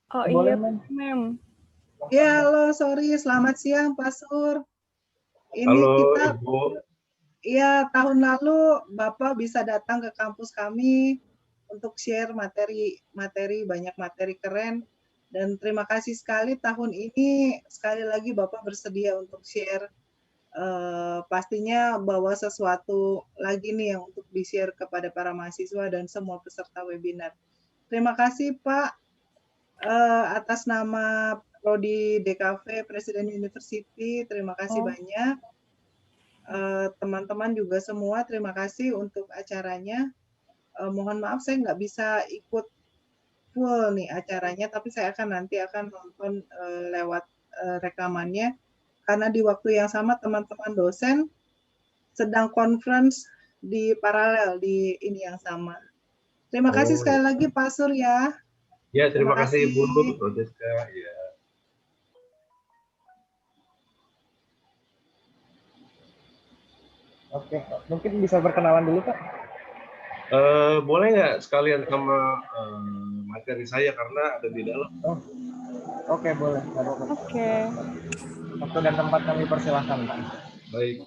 Oh Boleh, iya, Mem. Ya, halo, sorry. Selamat siang, Pak Sur. Ini Halo, kita, Ibu. ya tahun lalu Bapak bisa datang ke kampus kami untuk share materi banyak materi keren. Dan terima kasih sekali tahun ini sekali lagi Bapak bersedia untuk share. Pastinya bawa sesuatu lagi nih yang untuk di-share kepada para mahasiswa dan semua peserta webinar. Terima kasih Pak atas nama Prodi DKV Presiden University. Terima kasih banyak. Teman-teman juga semua terima kasih untuk acaranya. Mohon maaf saya nggak bisa ikut full nih acaranya, tapi saya nanti akan nonton lewat rekamannya karena di waktu yang sama teman-teman dosen sedang conference di paralel di ini yang sama. Terima kasih sekali lagi Pak Sur ya. Ya, terima kasih Ibu Rodeska. Ya. Oke, mungkin bisa perkenalan dulu Pak. Boleh nggak sekalian sama materi saya karena ada di dalam. Oke, boleh. Oke. Waktu dan tempat kami persilahkan Pak. Baik.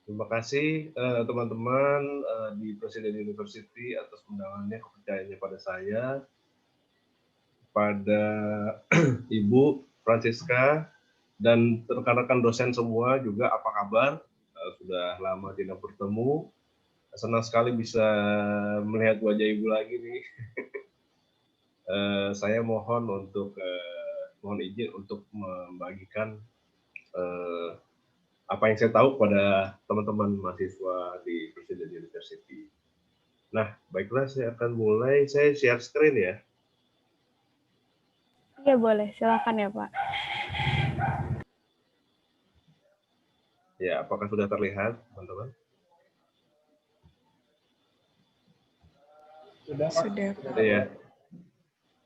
Terima kasih teman-teman di Presiden University atas undangannya, kepercayaannya pada saya, pada Ibu Francisca, dan rekan-rekan dosen semua juga apa kabar? Sudah lama tidak bertemu. Senang sekali bisa melihat wajah Ibu lagi nih. Saya mohon izin untuk membagikan apa yang saya tahu pada teman-teman mahasiswa di Presiden University. Nah, baiklah saya akan mulai. Saya share screen ya. Iya boleh, silakan ya Pak. Ya, apakah sudah terlihat, teman-teman? Sudah. Ya.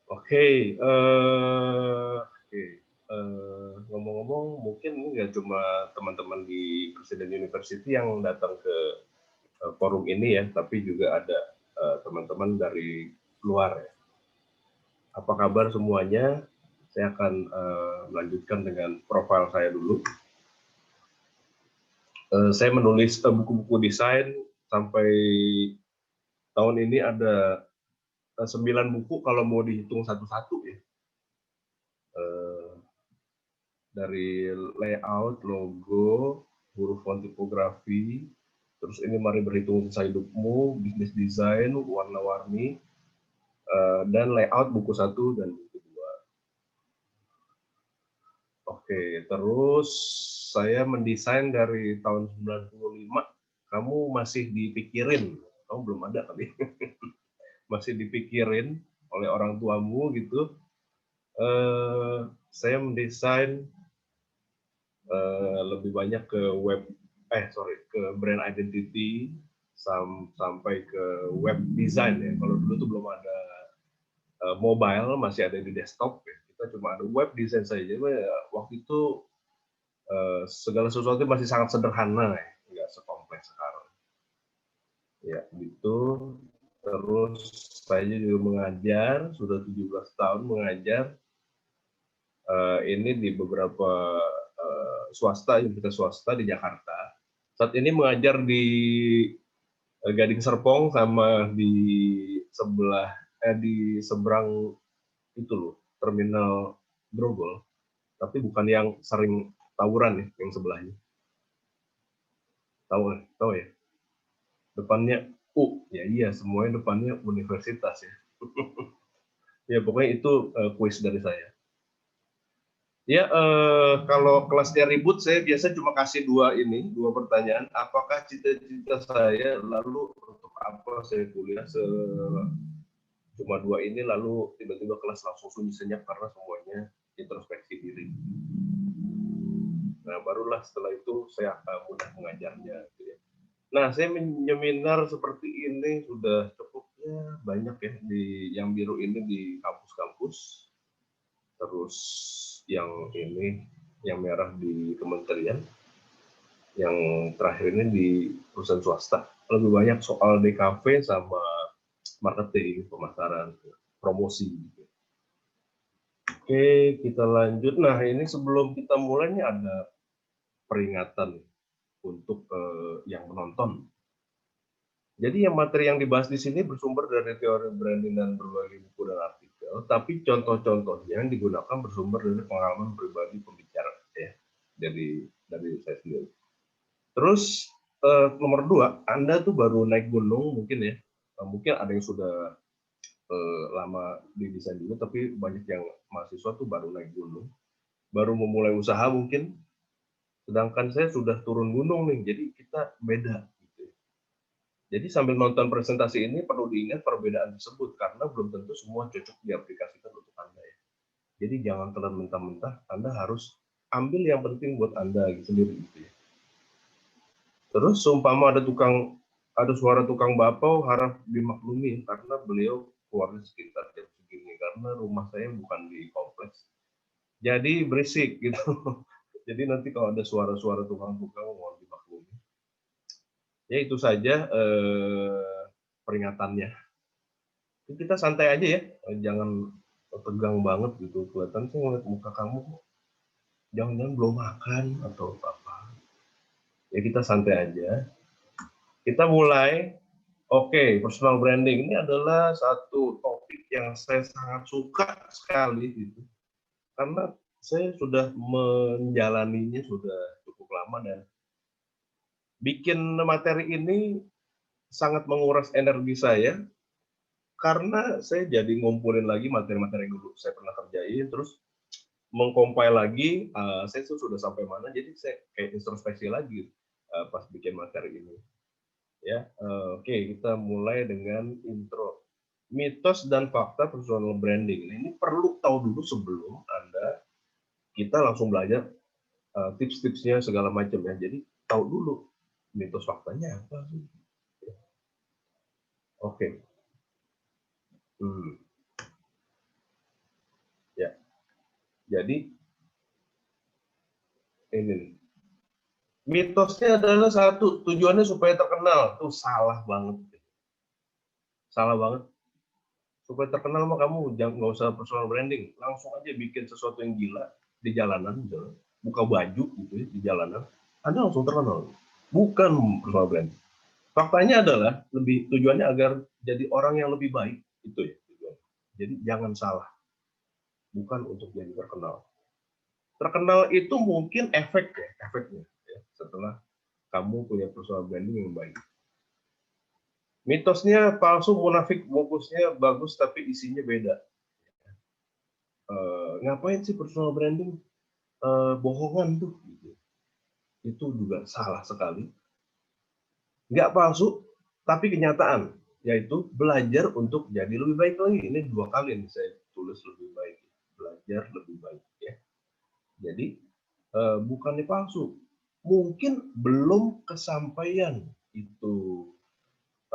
Oke. Ngomong-ngomong, mungkin ini nggak cuma teman-teman di Presiden University yang datang ke forum ini ya, tapi juga ada teman-teman dari luar ya. Apa kabar semuanya? Saya akan melanjutkan dengan profil saya dulu. Saya menulis buku-buku desain sampai tahun ini ada 9 buku kalau mau dihitung satu-satu ya. Dari layout, logo, huruf font tipografi, terus ini mari berhitung sisa hidupmu, bisnis desain, warna-warni, dan layout buku 1 dan buku 2. Oke, terus saya mendesain dari tahun 95. Kamu masih dipikirin, kamu belum ada kali. Masih dipikirin oleh orang tuamu gitu. Saya mendesain lebih banyak ke ke brand identity sampai ke web design ya. Kalau dulu tuh belum ada mobile, masih ada di desktop ya. Kita cuma ada web design saja. Waktu itu segala sesuatu masih sangat sederhana ya, nggak sekompleks sekarang. Ya, gitu. Terus saya juga mengajar, sudah 17 tahun mengajar. Ini di beberapa universitas swasta di Jakarta. Saat ini mengajar di Gading Serpong sama di seberang itu loh, terminal Grogol. Tapi bukan yang sering tawuran ya, yang sebelahnya. Tahu ya? Depannya ya iya, semuanya depannya universitas ya. Ya pokoknya itu kuis dari saya. Ya, kalau kelasnya ribut, saya biasa cuma kasih dua pertanyaan. Apakah cita-cita saya, lalu untuk apa saya kuliah cuma 2 ini, lalu tiba-tiba kelas langsung sunyi senyap karena semuanya introspeksi diri. Nah, barulah setelah itu saya mudah mengajarnya. Gitu ya. Nah, saya menyeminar seperti ini sudah cukup ya, banyak ya di yang biru ini di kampus-kampus. Terus yang ini, yang merah di kementerian, yang terakhir ini di perusahaan swasta. Lebih banyak soal DKV sama marketing, pemasaran, promosi. Oke, kita lanjut. Nah, ini sebelum kita mulai nih ada peringatan untuk yang menonton. Jadi yang materi yang dibahas di sini bersumber dari teori branding dan berbagai buku dan artikel, tapi contoh-contohnya yang digunakan bersumber dari pengalaman pribadi pembicara ya, dari saya sendiri. Terus nomor 2, Anda tuh baru naik gunung mungkin ya, mungkin ada yang sudah lama di desain juga, tapi banyak yang mahasiswa tuh baru naik gunung, baru memulai usaha mungkin, sedangkan saya sudah turun gunung nih, jadi kita beda. Gitu. Jadi sambil nonton presentasi ini perlu diingat perbedaan tersebut, karena belum tentu semua cocok diaplikasikan untuk Anda ya. Jadi jangan telan mentah-mentah, Anda harus ambil yang penting buat Anda gitu, sendiri gitu ya. Terus seumpama ada suara tukang bakpao harap dimaklumi karena beliau keluarnya sekitar jam segini karena rumah saya bukan di kompleks. Jadi berisik gitu. Jadi nanti kalau ada suara-suara tukang-tukang mohon dimaklumi. Ya itu saja peringatannya. Kita santai aja ya, jangan tegang banget gitu. Kelihatan sih ngeliat muka kamu, jangan-jangan belum makan atau apa. Ya kita santai aja. Kita mulai. Oke, personal branding ini adalah satu topik yang saya sangat suka sekali gitu. Karena saya sudah menjalaninya sudah cukup lama dan bikin materi ini sangat menguras energi saya karena saya jadi ngumpulin lagi materi-materi yang dulu saya pernah kerjain, terus mengcompile lagi, saya sudah sampai mana, jadi saya kayak introspeksi lagi pas bikin materi ini. Ya, oke, kita mulai dengan intro. Mitos dan fakta personal branding. Ini perlu tahu dulu sebelum kita langsung belajar tips-tipsnya segala macam ya. Jadi tahu dulu mitos faktanya apa sih. Oke. Ya. Jadi ini mitosnya adalah satu, tujuannya supaya terkenal. Tuh salah banget. Salah banget. Supaya terkenal mah kamu jangan, nggak usah personal branding, langsung aja bikin sesuatu yang gila di jalanan, buka baju gitu ya, di jalanan, Anda langsung terkenal. Bukan personal branding. Faktanya adalah tujuannya agar jadi orang yang lebih baik, itu ya tujuannya. Jadi jangan salah, bukan untuk jadi terkenal. Terkenal itu mungkin efeknya ya, setelah kamu punya personal branding yang baik. Mitosnya palsu, munafik, bungkusnya bagus tapi isinya beda. Ngapain sih personal branding? Bohongan tuh. Gitu. Itu juga salah sekali. Nggak palsu, tapi kenyataan. Yaitu belajar untuk jadi lebih baik lagi. Ini 2 kali yang saya tulis lebih baik. Belajar lebih baik. Ya. Jadi, bukannya palsu. Mungkin belum kesampaian itu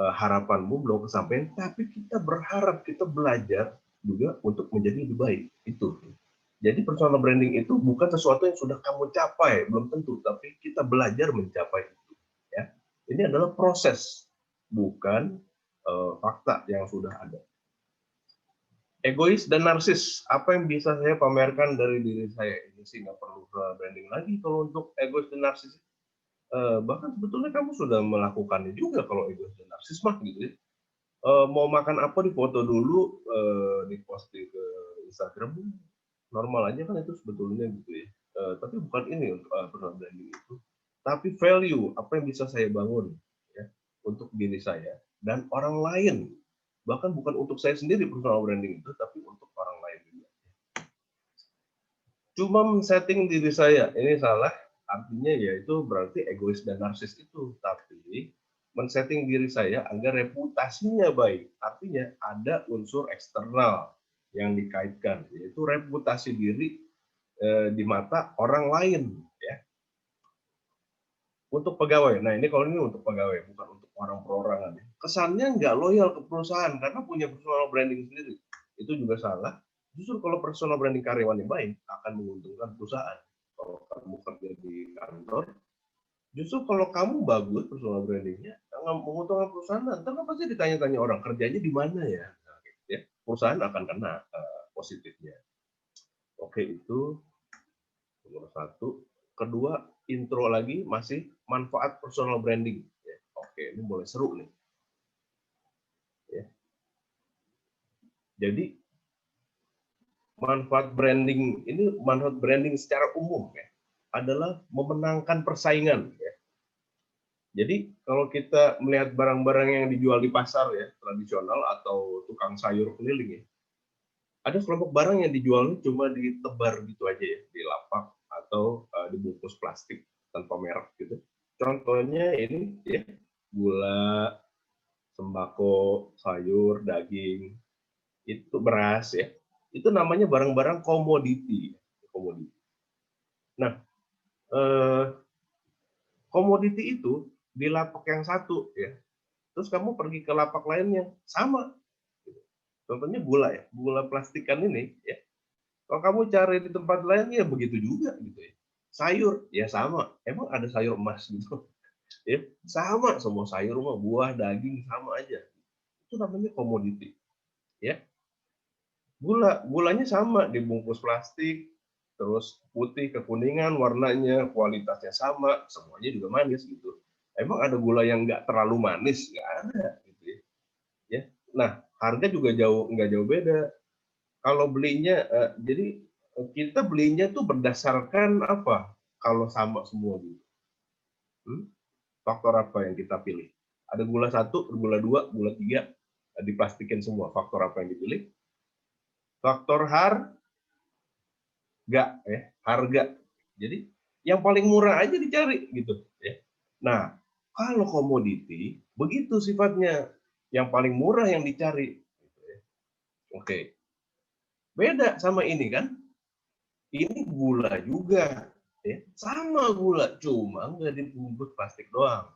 harapanmu belum kesampaian, tapi kita berharap, kita belajar juga untuk menjadi lebih baik. Itu. Jadi personal branding itu bukan sesuatu yang sudah kamu capai, belum tentu, tapi kita belajar mencapai itu. Ya. Ini adalah proses, bukan fakta yang sudah ada. Egois dan narsis, apa yang bisa saya pamerkan dari diri saya? Ini sih nggak perlu branding lagi kalau untuk egois dan narsis. Bahkan sebetulnya kamu sudah melakukannya juga kalau egois dan narsis mah gitu ya. Mau makan apa difoto dulu, diposting ke Instagram, normal aja kan itu sebetulnya gitu ya. Tapi bukan ini untuk personal branding itu. Tapi value, apa yang bisa saya bangun ya, untuk diri saya dan orang lain. Bahkan bukan untuk saya sendiri personal branding itu, tapi untuk orang lain juga. Cuma men-setting diri saya, ini salah, artinya yaitu berarti egois dan narsis itu. Tapi men-setting diri saya agar reputasinya baik. Artinya ada unsur eksternal yang dikaitkan, yaitu reputasi diri di mata orang lain. Ya. Untuk pegawai, nah ini kalau ini untuk pegawai, bukan untuk orang perorangan. Kesannya nggak loyal ke perusahaan karena punya personal branding sendiri. Itu juga salah. Justru kalau personal branding karyawan yang baik akan menguntungkan perusahaan. Kalau kamu kerja di kantor, justru kalau kamu bagus personal brandingnya, menguntungkan perusahaan. Nanti kan pasti ditanya-tanya orang kerjanya di mana ya. Nah, gitu ya. Perusahaan akan kena positifnya. Oke, itu nomor 1. Kedua, intro lagi masih manfaat personal branding. Ya, oke, ini mulai seru nih. Ya. Jadi manfaat branding secara umum ya adalah memenangkan persaingan. Ya. Jadi kalau kita melihat barang-barang yang dijual di pasar ya tradisional atau tukang sayur keliling ya, ada kelompok barang yang dijual cuma ditebar gitu aja ya di lapak atau dibungkus plastik tanpa merek gitu. Contohnya ini ya gula, sembako, sayur, daging, itu beras ya. Itu namanya barang-barang komoditi. Komoditi. Nah, komoditi itu di lapak yang satu ya. Terus kamu pergi ke lapak lainnya sama. Contohnya gula ya, gula plastikan ini ya. Kalau kamu cari di tempat lain ya begitu juga gitu ya. Sayur ya sama. Emang ada sayur emas gitu. Ya, sama semua sayur mah buah, daging sama aja. Itu namanya komoditi. Ya. Gulanya sama dibungkus plastik, terus putih kekuningan warnanya, kualitasnya sama, semuanya juga manis gitu. Emang ada gula yang nggak terlalu manis? Nggak ada gitu ya. Ya. Nah, harga juga nggak jauh beda. Kalau belinya, jadi kita belinya tuh berdasarkan apa? Kalau sama semua gitu. Faktor apa yang kita pilih? Ada gula 1, gula 2, gula 3, diplastikin semua. Faktor apa yang dipilih? Faktor harga ya, harga. Jadi yang paling murah aja dicari gitu ya. Nah, kalau komoditi begitu sifatnya, yang paling murah yang dicari. Oke. Beda sama ini kan? Ini gula juga, ya. Sama gula, cuma nggak dibungkus plastik doang.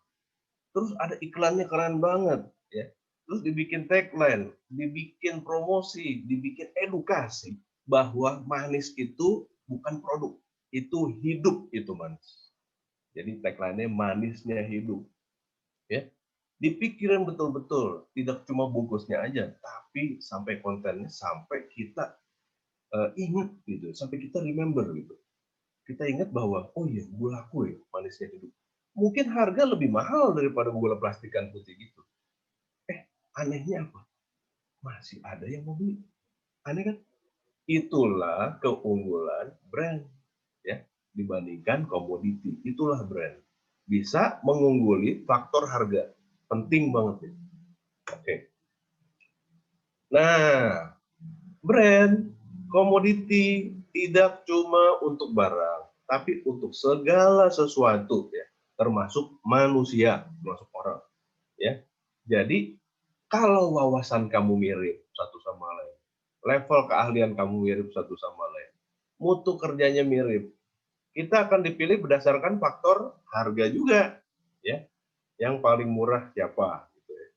Terus ada iklannya keren banget, ya. Terus dibikin tagline, dibikin promosi, dibikin edukasi bahwa manis itu bukan produk, itu hidup itu manis. Jadi tagline-nya manisnya hidup, ya. Dipikirin betul-betul, tidak cuma bungkusnya aja, tapi sampai kontennya, sampai kita ingat gitu, sampai kita remember gitu. Kita ingat bahwa oh iya gulaku ya manisnya hidup. Mungkin harga lebih mahal daripada gula plastikan putih gitu. Anehnya apa? Masih ada yang mau beli. Aneh kan? Itulah keunggulan brand ya dibandingkan komoditi. Itulah brand. Bisa mengungguli faktor harga. Penting banget ya. Oke. Nah, brand komoditi tidak cuma untuk barang, tapi untuk segala sesuatu ya, termasuk manusia, termasuk orang ya. Jadi kalau wawasan kamu mirip satu sama lain, level keahlian kamu mirip satu sama lain, mutu kerjanya mirip, kita akan dipilih berdasarkan faktor harga juga ya. Yang paling murah siapa gitu ya.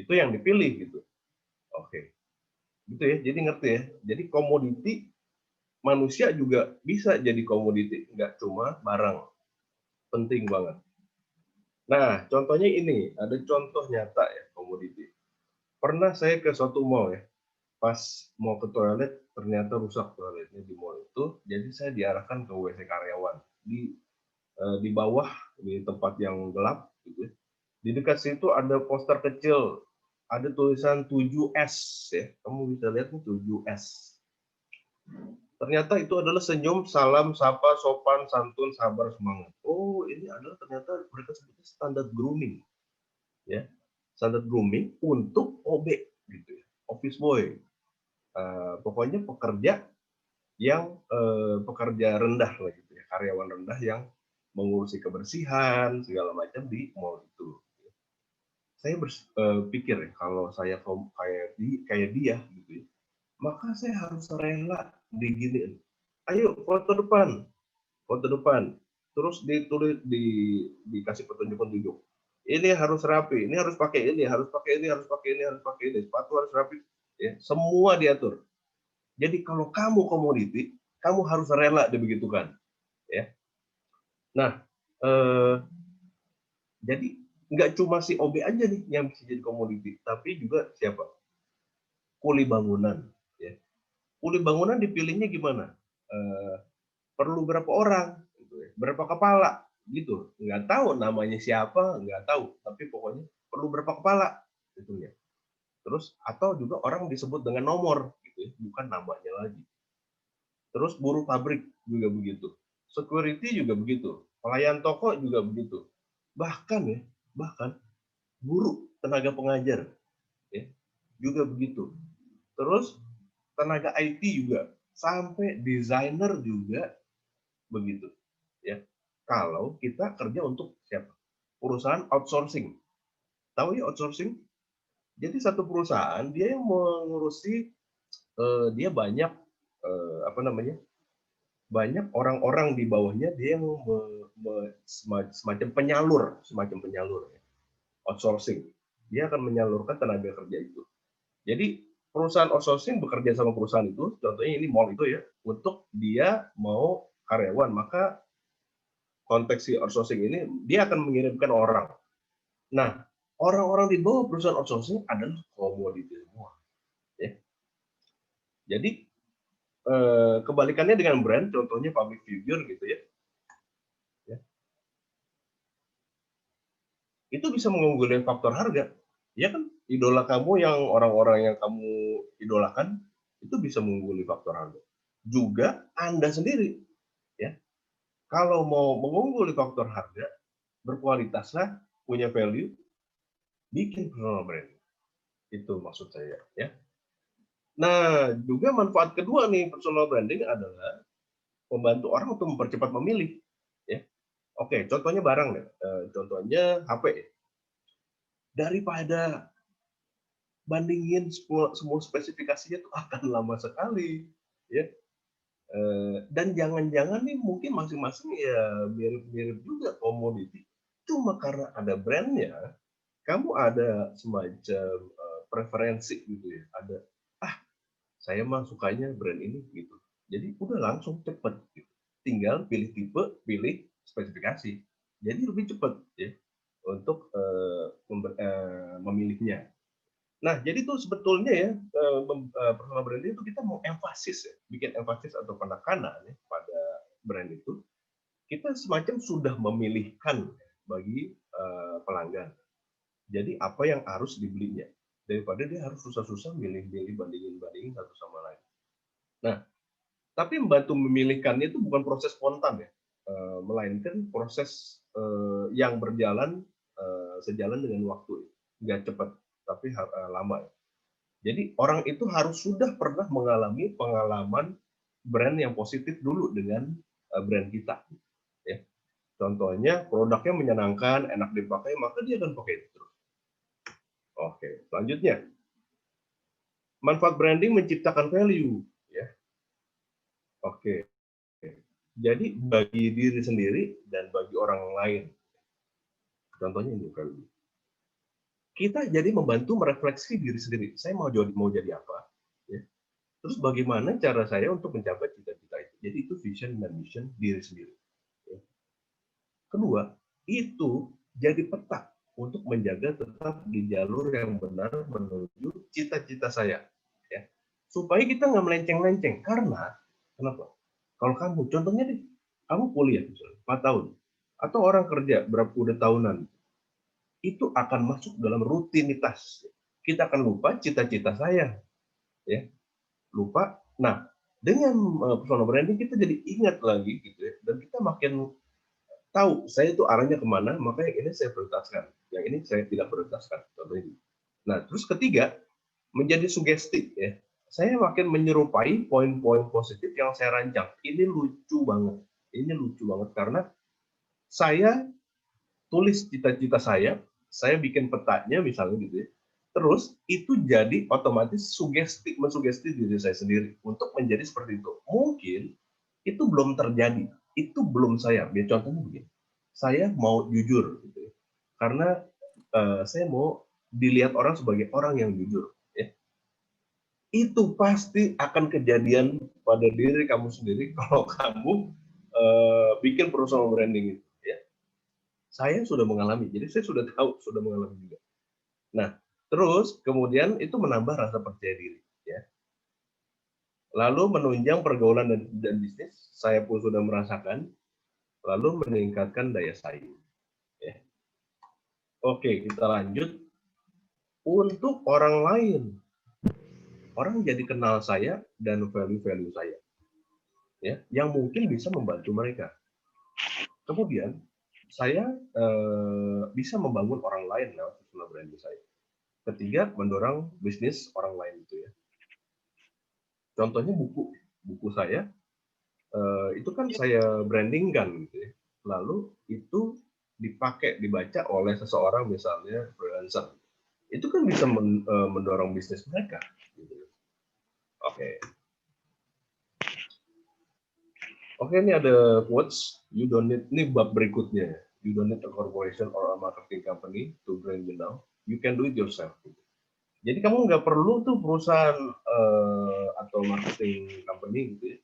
Itu yang dipilih gitu. Oke. Gitu ya, jadi ngerti ya. Jadi komoditi manusia juga bisa jadi komoditi, nggak cuma barang. Penting banget. Nah, contohnya ini, ada contoh nyata ya komoditi. Pernah saya ke suatu mall ya, pas mau ke toilet ternyata rusak toiletnya di mall itu, jadi saya diarahkan ke WC karyawan di bawah di tempat yang gelap gitu. Di dekat situ ada poster kecil, ada tulisan 7S ya, kamu bisa lihat nih 7S. Ternyata itu adalah senyum, salam, sapa, sopan, santun, sabar, semangat. Oh, ini adalah ternyata mereka sebutnya standar grooming, ya, standar grooming untuk OB gitu ya, office boy. Pokoknya pekerja yang pekerja rendah lah gitu ya, karyawan rendah yang mengurusi kebersihan segala macam di mall itu. Saya berpikir ya, kalau saya kayak dia gitu ya, maka saya harus rela diginiin. Ayo foto depan, terus ditulis dikasih petunjuk. Ini harus rapi, ini harus pakai ini, harus pakai ini, harus pakai ini, harus pakai ini, sepatu harus rapi, ya semua diatur. Jadi kalau kamu komoditi, kamu harus rela dibegitukan, ya. Nah, jadi nggak cuma si OB aja nih yang bisa jadi komoditi, tapi juga siapa? Kuli bangunan. Ya. Kuli bangunan dipilihnya gimana? perlu berapa orang, gitu ya, berapa kepala, gitu. Nggak tahu namanya siapa, nggak tahu, tapi pokoknya perlu berapa kepala, gitu ya. Terus atau juga orang disebut dengan nomor, gitu ya, bukan namanya lagi. Terus buruh pabrik juga begitu, security juga begitu, pelayan toko juga begitu. Bahkan ya, bahkan guru, tenaga pengajar, ya, juga begitu. Terus tenaga IT juga, sampai desainer juga begitu. Ya, kalau kita kerja untuk siapa? Perusahaan outsourcing. Tahu ya outsourcing? Jadi satu perusahaan dia yang mengurusi dia banyak apa namanya? Banyak orang-orang di bawahnya dia yang semacam penyalur ya. Outsourcing. Dia akan menyalurkan tenaga kerja itu. Jadi perusahaan outsourcing bekerja sama perusahaan itu, contohnya ini mall itu ya, untuk dia mau karyawan, maka konteks si outsourcing ini dia akan mengirimkan orang. Nah, orang-orang di bawah perusahaan outsourcing adalah komoditi semua. Ya. Jadi kebalikannya dengan brand, contohnya public figure gitu ya, itu bisa mengunggulkan faktor harga. Ya kan, idola kamu yang orang-orang yang kamu idolakan itu bisa mengungguli faktor harga. Juga Anda sendiri, ya. Kalau mau mengungguli faktor harga, berkualitaslah, punya value, bikin personal brand. Itu maksud saya, ya. Nah, juga manfaat kedua nih personal branding adalah membantu orang untuk mempercepat memilih, ya. Oke, contohnya barang nih. Contohnya HP. Daripada bandingin semua spesifikasinya itu akan lama sekali, ya. Dan jangan-jangan nih mungkin masing-masing ya mirip-mirip juga komoditi. Cuma karena ada brandnya, kamu ada semacam preferensi gitu ya. Ada, ah saya mah sukanya brand ini gitu. Jadi udah langsung cepet gitu. Tinggal pilih tipe, pilih spesifikasi. Jadi lebih cepat ya untuk memilihnya. Nah, jadi itu sebetulnya ya personal branding itu kita mau emphasis ya, bikin emphasis atau penekanan ya pada brand itu. Kita semacam sudah memilihkan bagi pelanggan. Jadi apa yang harus dibelinya daripada dia harus susah-susah milih-milih bandingin satu sama lain. Nah, tapi membantu memilihkannya itu bukan proses spontan ya, melainkan proses yang berjalan sejalan dengan waktu, nggak cepat tapi lama. Jadi orang itu harus sudah pernah mengalami pengalaman brand yang positif dulu dengan brand kita. Ya. Contohnya produknya menyenangkan, enak dipakai, maka dia akan pakai itu terus. Oke, selanjutnya manfaat branding menciptakan value. Ya. Oke, jadi bagi diri sendiri dan bagi orang lain. Contohnya ini value. Kita jadi membantu merefleksi diri sendiri. Saya mau jadi apa? Ya. Terus bagaimana cara saya untuk mencapai cita-cita itu? Jadi itu vision dan mission diri sendiri. Ya. Kedua, itu jadi peta untuk menjaga tetap di jalur yang benar menuju cita-cita saya. Ya. Supaya kita nggak melenceng-lenceng. Karena, kenapa? Kalau kamu, contohnya deh, kamu kuliah misalnya, 4 tahun. Atau orang kerja berapa udah tahunan. Itu akan masuk dalam rutinitas. Kita akan lupa cita-cita saya. Ya. Lupa. Nah, dengan personal branding kita jadi ingat lagi gitu ya, dan kita makin tahu saya itu arahnya kemana, maka yang ini saya prioritaskan, yang ini saya tidak prioritaskan. Contohnya. Nah, terus ketiga, menjadi sugesti ya. Saya makin menyerupai poin-poin positif yang saya rancang. Ini lucu banget. Ini lucu banget karena saya tulis cita-cita saya bikin petanya misalnya gitu ya. Terus itu jadi otomatis mensugesti diri saya sendiri untuk menjadi seperti itu. Mungkin itu belum terjadi, itu belum saya. Biar contohnya begini, saya mau jujur, gitu ya. Karena saya mau dilihat orang sebagai orang yang jujur. Ya. Itu pasti akan kejadian pada diri kamu sendiri kalau kamu bikin personal branding itu. Ya. Saya sudah mengalami, jadi saya sudah tahu, sudah mengalami juga. Nah, terus kemudian itu menambah rasa percaya diri. Ya. lalu menunjang pergaulan dan bisnis, saya pun sudah merasakan, lalu meningkatkan daya saing. Ya. Oke, kita lanjut. Untuk orang lain, orang jadi kenal saya dan value-value saya, ya, yang mungkin bisa membantu mereka. Kemudian saya bisa membangun orang lain lewat personal branding saya. Ketiga, mendorong bisnis orang lain itu ya. Contohnya buku saya itu kan saya brandingkan gitu ya. Lalu itu dipakai, dibaca oleh seseorang misalnya freelancer. Itu kan bisa mendorong bisnis mereka. Gitu. Oke. Oke, ini ada quotes. You don't need, ini bab berikutnya. You don't need a corporation or a marketing company to brand you now. You can do it yourself. Jadi kamu nggak perlu tuh perusahaan atau marketing company gitu ya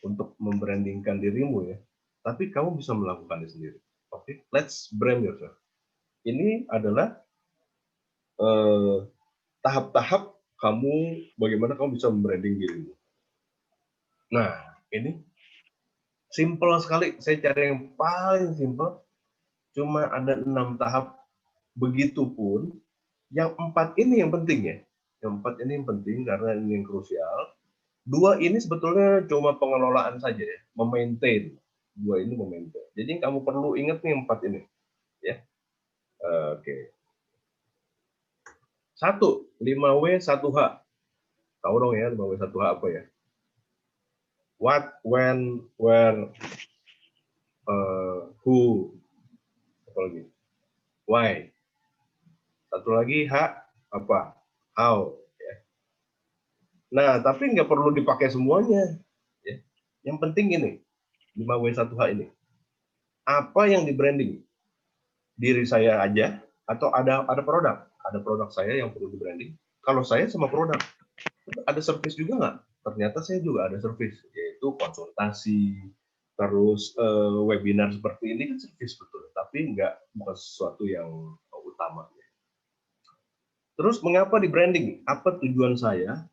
untuk membrandingkan dirimu ya. Tapi kamu bisa melakukannya sendiri. Oke, let's brand yourself. Ini adalah tahap-tahap kamu bagaimana kamu bisa membranding dirimu. Nah, ini simple sekali. Saya cari yang paling simple. Cuma ada 6 tahap. Begitupun yang 4 ini yang penting ya. Yang 4 ini yang penting karena ini yang krusial. 2 ini sebetulnya cuma pengelolaan saja ya, memaintain. 2 ini memaintain. Jadi kamu perlu ingat nih 4 ini, ya. Oke. 1, 5W 1H. Tahu dong ya 5W 1H apa ya? What, when, where, who, apa lagi? Why. Satu lagi H apa? How. Ya. Nah, tapi nggak perlu dipakai semuanya. Ya. Yang penting ini 5W 1H ini. Apa yang di branding? Diri saya aja atau ada produk? Ada produk saya yang perlu di branding. Kalau saya sama produk, ada service juga nggak? Ternyata saya juga ada service, yaitu konsultasi, terus webinar seperti ini kan service betul, tapi bukan sesuatu yang utama. Terus mengapa di branding? Apa tujuan saya?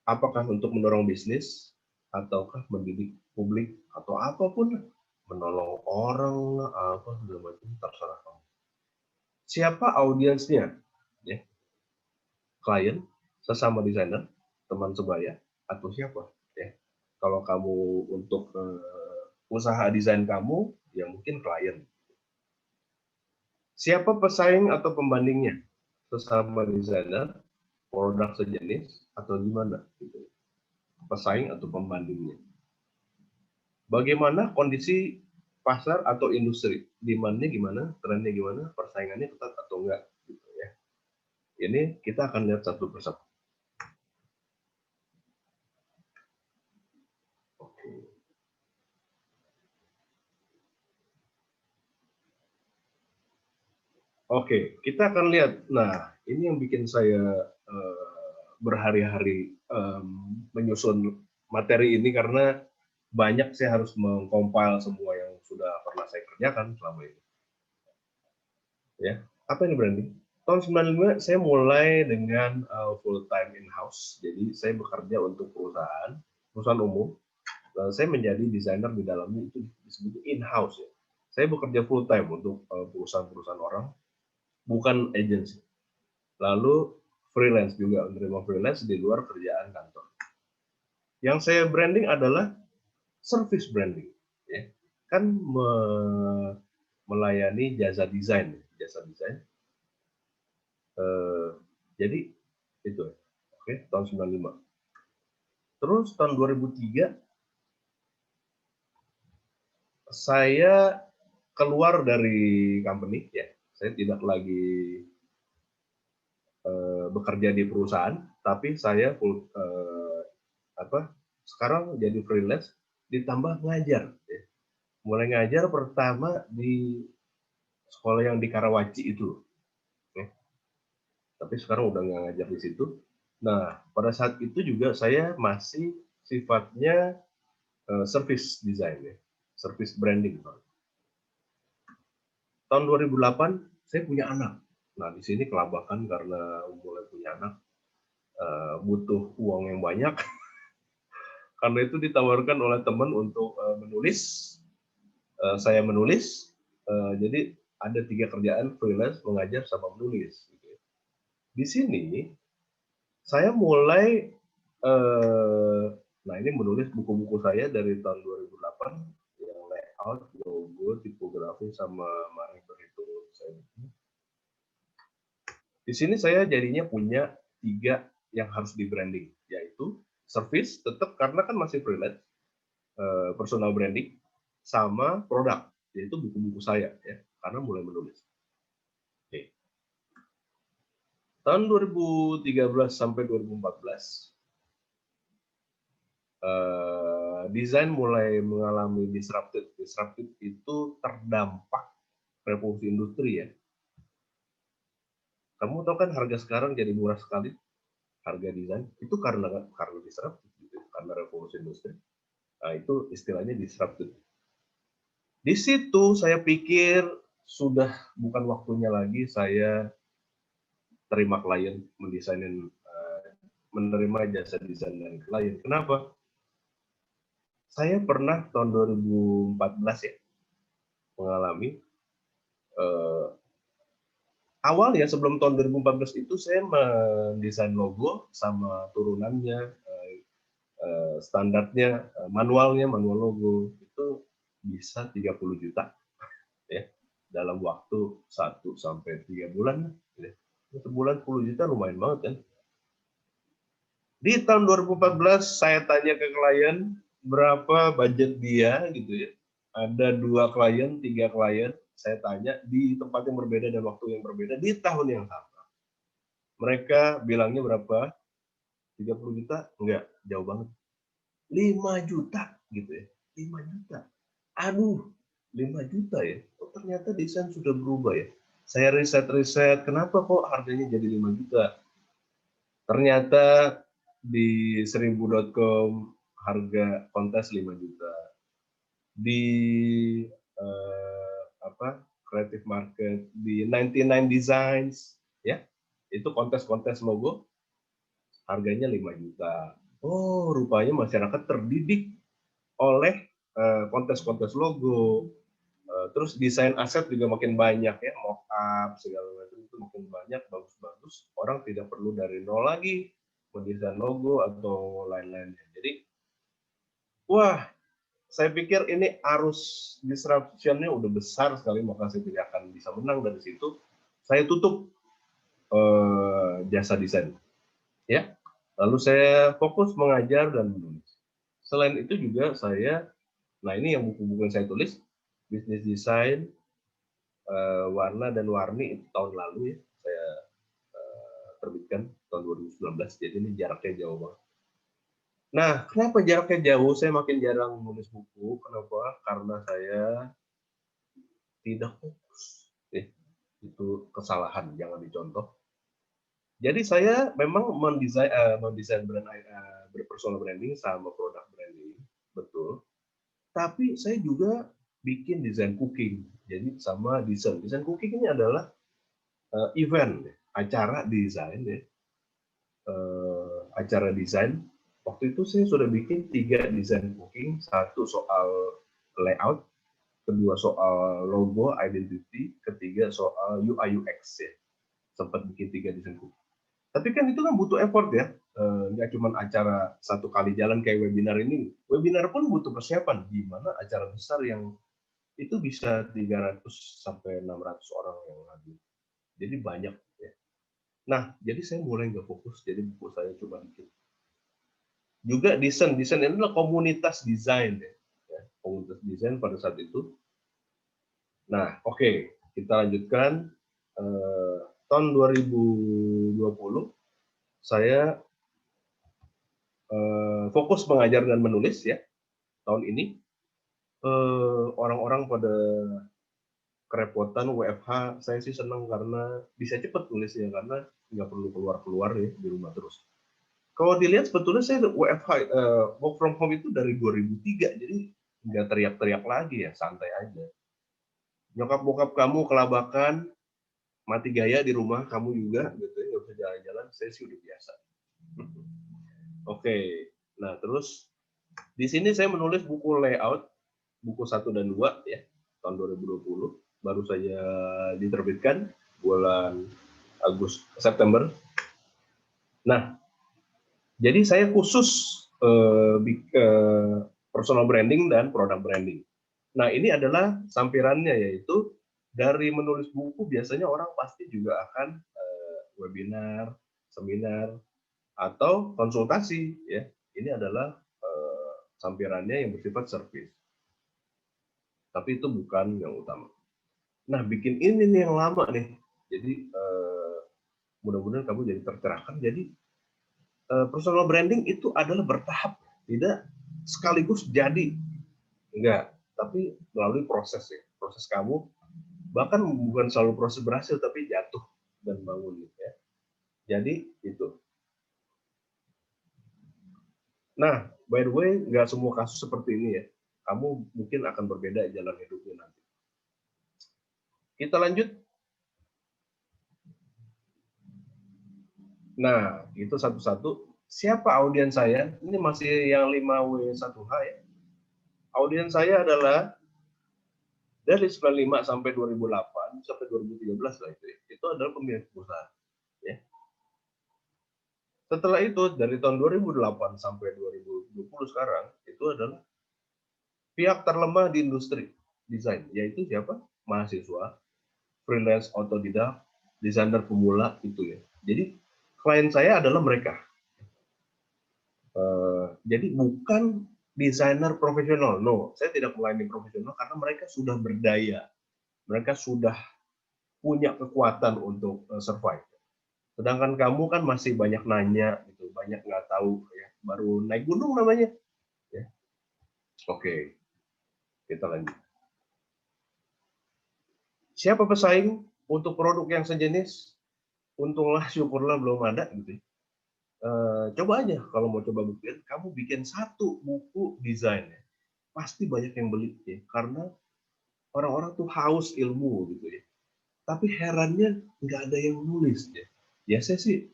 Apakah untuk mendorong bisnis, ataukah mendidik publik, atau apapun, menolong orang, apa segala macam, terserah kamu. Siapa audiensnya? Ya. Klien, sesama desainer, teman sebaya, atau siapa? Ya. Kalau kamu untuk usaha desain kamu, ya mungkin klien. Siapa pesaing atau pembandingnya? Sesama desainer, produk sejenis, atau gimana? Gitu. Pesaing atau pembandingnya. Bagaimana kondisi pasar atau industri? Demand-nya gimana? Trennya gimana? Persaingannya ketat atau enggak? Gitu ya. Ini kita akan lihat satu persatu. Oke, kita akan lihat. Nah, ini yang bikin saya berhari-hari menyusun materi ini karena banyak saya harus mengcompile semua yang sudah pernah saya kerjakan selama ini. Ya, apa ini branding? Tahun 95 saya mulai dengan full time in-house. Jadi saya bekerja untuk perusahaan umum. Lalu saya menjadi desainer di dalamnya, itu disebut in-house ya. Saya bekerja full time untuk perusahaan-perusahaan orang, bukan agency. Lalu freelance juga, menerima freelance di luar kerjaan kantor. Yang saya branding adalah service branding, ya. Kan melayani jasa desain. Jadi itu, oke, tahun 95. Terus tahun 2003 saya keluar dari company, ya. Saya tidak lagi bekerja di perusahaan, tapi saya sekarang jadi freelance, ditambah ngajar. Ya. Mulai ngajar pertama di sekolah yang di Karawaci itu. Ya. Tapi sekarang udah nggak ngajar di situ. Nah, pada saat itu juga saya masih sifatnya service design, ya. Service branding. Tahun 2008 saya punya anak. Nah, di sini kelabakan karena mulai punya anak, butuh uang yang banyak. Karena itu ditawarkan oleh teman untuk menulis, saya menulis, jadi ada 3 kerjaan freelance, mengajar sama menulis. Gitu ya. Di sini saya mulai, nah ini menulis buku-buku saya dari tahun 2008 yang layout, logo, tipografi sama marker itu saya bikin. Di sini saya jadinya punya 3 yang harus di branding, yaitu service tetap karena kan masih freelance, personal branding, sama produk, yaitu buku-buku saya ya, karena mulai menulis. Oke. Tahun 2013 sampai 2014, desain mulai mengalami disrupted. Disrupted itu terdampak revolusi industri ya. Kamu tahu kan harga sekarang jadi murah sekali, harga desain itu karena disrupted, gitu, karena revolusi industri. Nah, itu istilahnya disrupted. Di situ saya pikir sudah bukan waktunya lagi saya terima klien mendesainin, menerima jasa desain dari klien. Kenapa? Saya pernah tahun 2014 ya mengalami, awalnya sebelum tahun 2014 itu saya mendesain logo sama turunannya, standarnya, manual logo itu bisa 30 juta ya dalam waktu 1 sampai 3 bulan ya. Sebulan 10 juta lumayan banget kan. Di tahun 2014 saya tanya ke klien berapa budget dia gitu ya. Ada 2 klien, 3 klien, saya tanya di tempat yang berbeda dan waktu yang berbeda di tahun yang sama. Mereka bilangnya berapa? 30 juta? Enggak, jauh banget. 5 juta gitu ya. 5 juta. Aduh, 5 juta ya. Oh, ternyata desain sudah berubah ya. Saya riset-riset, kenapa kok harganya jadi 5 juta? Ternyata di 1000.com harga kontes 5 juta. Di Creative Market, di 99 Designs ya. Itu kontes-kontes logo harganya 5 juta. Oh, rupanya masyarakat terdidik oleh kontes-kontes logo. Terus desain aset juga makin banyak ya, mock-up segala macam itu makin banyak, bagus-bagus. Orang tidak perlu dari nol lagi mendesain logo atau lain-lainnya. Jadi, wah, saya pikir ini arus disruption-nya udah besar sekali, maka saya tidak akan bisa menang dari situ. Saya tutup jasa desain, ya. Lalu saya fokus mengajar dan menulis. Selain itu juga saya, nah ini yang buku-buku yang saya tulis, bisnis desain, warna dan warni itu tahun lalu ya saya terbitkan tahun 2019. Jadi ini jaraknya jauh banget. Nah, kenapa jaraknya jauh? Saya makin jarang menulis buku. Kenapa? Karena saya tidak fokus. Itu kesalahan, jangan dicontoh. Jadi saya memang mendesain brand, berpersonal branding sama produk branding, betul. Tapi saya juga bikin desain cooking. Jadi sama desain. Desain cooking ini adalah event, acara desain ya. Acara desain. Waktu itu saya sudah bikin 3 desain cooking, 1 soal layout, kedua soal logo, identity, ketiga soal UI UX ya. Sempat bikin 3 desain cooking. Tapi kan itu kan butuh effort ya. Nggak cuma acara 1 kali jalan kayak webinar ini. Webinar pun butuh persiapan. Gimana acara besar yang itu bisa 300 sampai 600 orang yang hadir. Jadi banyak ya. Nah, jadi saya mulai nggak fokus. Jadi buku saya cuma dikit. Juga desain ini adalah komunitas desain ya. Komunitas desain pada saat itu. Nah, oke, kita lanjutkan. Tahun 2020 saya fokus mengajar dan menulis ya. Tahun ini orang-orang pada kerepotan WFH. Saya sih senang karena bisa cepat tulisnya karena nggak perlu keluar-keluar ya, di rumah terus. Kalau dilihat sebetulnya saya WFH, work from home itu dari 2003, jadi nggak teriak-teriak lagi ya, santai aja. Nyokap bokap kamu kelabakan, mati gaya di rumah, kamu juga gitu ya, nggak bisa jalan-jalan, saya sih udah biasa. Oke, nah terus Di sini saya menulis buku layout, buku 1 dan 2 ya, tahun 2020, baru saja diterbitkan bulan September. Nah, jadi saya khusus personal branding dan product branding. Nah, ini adalah sampirannya, yaitu dari menulis buku biasanya orang pasti juga akan webinar, seminar, atau konsultasi ya. Ini adalah sampirannya yang bersifat service. Tapi itu bukan yang utama. Nah, bikin ini nih yang lama nih. Jadi mudah-mudahan kamu jadi tercerahkan. Jadi personal branding itu adalah bertahap, tidak sekaligus jadi. Enggak, tapi melalui proses ya. Proses kamu bahkan bukan selalu proses berhasil, tapi jatuh dan bangun ya. Jadi itu. Nah, by the way, nggak semua kasus seperti ini ya. Kamu mungkin akan berbeda jalan hidupnya nanti. Kita lanjut. Nah, itu satu-satu. Siapa audiens saya? Ini masih yang 5W1H ya. Audiens saya adalah dari 95 sampai 2008 sampai 2013 lah itu. Itu adalah pemilik perusahaan. Ya. Setelah itu dari tahun 2008 sampai 2020 sekarang itu adalah pihak terlemah di industri desain, yaitu siapa? Mahasiswa, freelance otodidak, desainer pemula itu ya. Jadi klien saya adalah mereka. Jadi bukan desainer profesional, no, saya tidak melayani profesional karena mereka sudah berdaya, mereka sudah punya kekuatan untuk survive. Sedangkan kamu kan masih banyak nanya, gitu, banyak nggak tahu, ya, baru naik gunung namanya. Ya. Oke, kita lanjut. Siapa pesaing untuk produk yang sejenis? Untunglah, syukurlah belum ada gitu. Coba aja kalau mau coba buktiin, kamu bikin satu buku desain, ya. Pasti banyak yang beli ya, karena orang-orang tuh haus ilmu gitu ya. Tapi herannya nggak ada yang nulis ya. Ya saya sih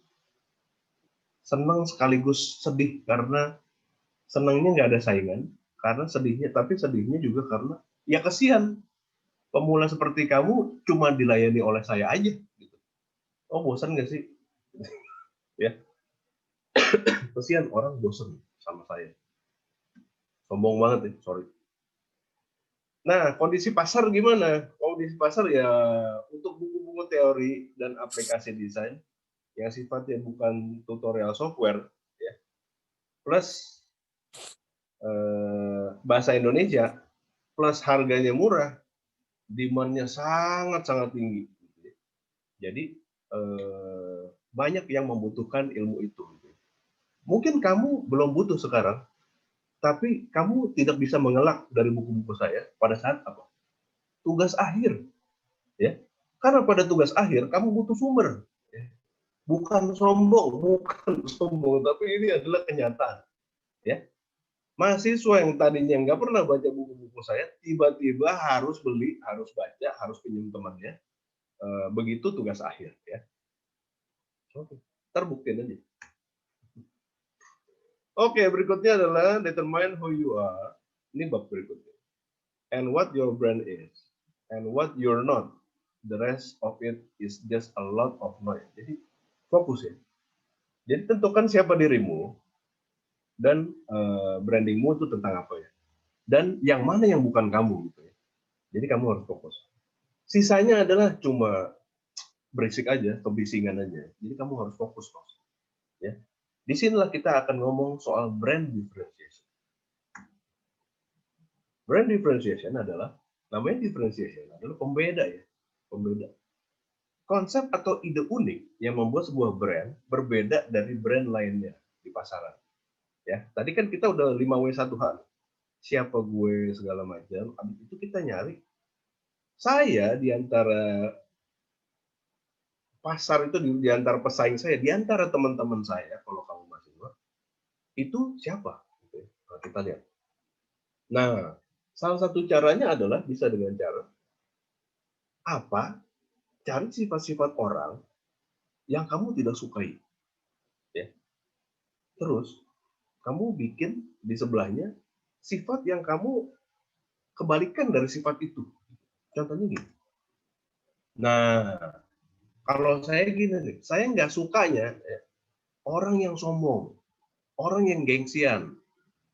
senang sekaligus sedih karena senangnya nggak ada saingan, karena sedihnya, tapi sedihnya juga karena ya kesian pemula seperti kamu cuma dilayani oleh saya aja gitu. Oh, bosan nggak sih? Ya, kesian orang bosan sama saya. Sombong banget ya, sorry. Nah, kondisi pasar gimana? Kondisi pasar ya untuk buku-buku teori dan aplikasi desain yang sifatnya bukan tutorial software, ya, plus bahasa Indonesia, plus harganya murah, demand-nya sangat-sangat tinggi. Jadi banyak yang membutuhkan ilmu itu. Mungkin kamu belum butuh sekarang, tapi kamu tidak bisa mengelak dari buku-buku saya pada saat apa? Tugas akhir, ya. Karena pada tugas akhir kamu butuh sumber. Ya. Bukan sombong, tapi ini adalah kenyataan. Ya. Mahasiswa yang tadinya nggak pernah baca buku-buku saya, tiba-tiba harus beli, harus baca, harus pinjam temannya. Begitu tugas akhir, ya. Oke, terbuktiin aja. Oke, berikutnya adalah determine who you are. Ini bab berikutnya. And what your brand is. And what you're not. The rest of it is just a lot of noise. Jadi, fokus ya. Jadi, tentukan siapa dirimu. Dan brandingmu itu tentang apa ya. Dan yang mana yang bukan kamu. Gitu ya. Jadi, kamu harus fokus. Sisanya adalah cuma berisik aja, kebisingan aja. Jadi, kamu harus fokus. Ya. Di sinilah kita akan ngomong soal brand differentiation. Brand differentiation adalah, namanya differentiation adalah pembeda ya, pembeda. Konsep atau ide unik yang membuat sebuah brand berbeda dari brand lainnya di pasaran. Ya, tadi kan kita udah 5W1H. Siapa gue segala macam, habis itu kita nyari saya di antara pasar itu, di antara pesaing saya, di antara teman-teman saya, kalau kamu masih luar, itu siapa? Nah, kita lihat. Nah, salah satu caranya adalah bisa dengan cara apa? Cari sifat-sifat orang yang kamu tidak sukai. Ya. Terus, kamu bikin di sebelahnya sifat yang kamu kebalikan dari sifat itu. Contohnya gitu. Nah, kalau saya gini nih, saya nggak sukanya orang yang sombong, orang yang gengsian,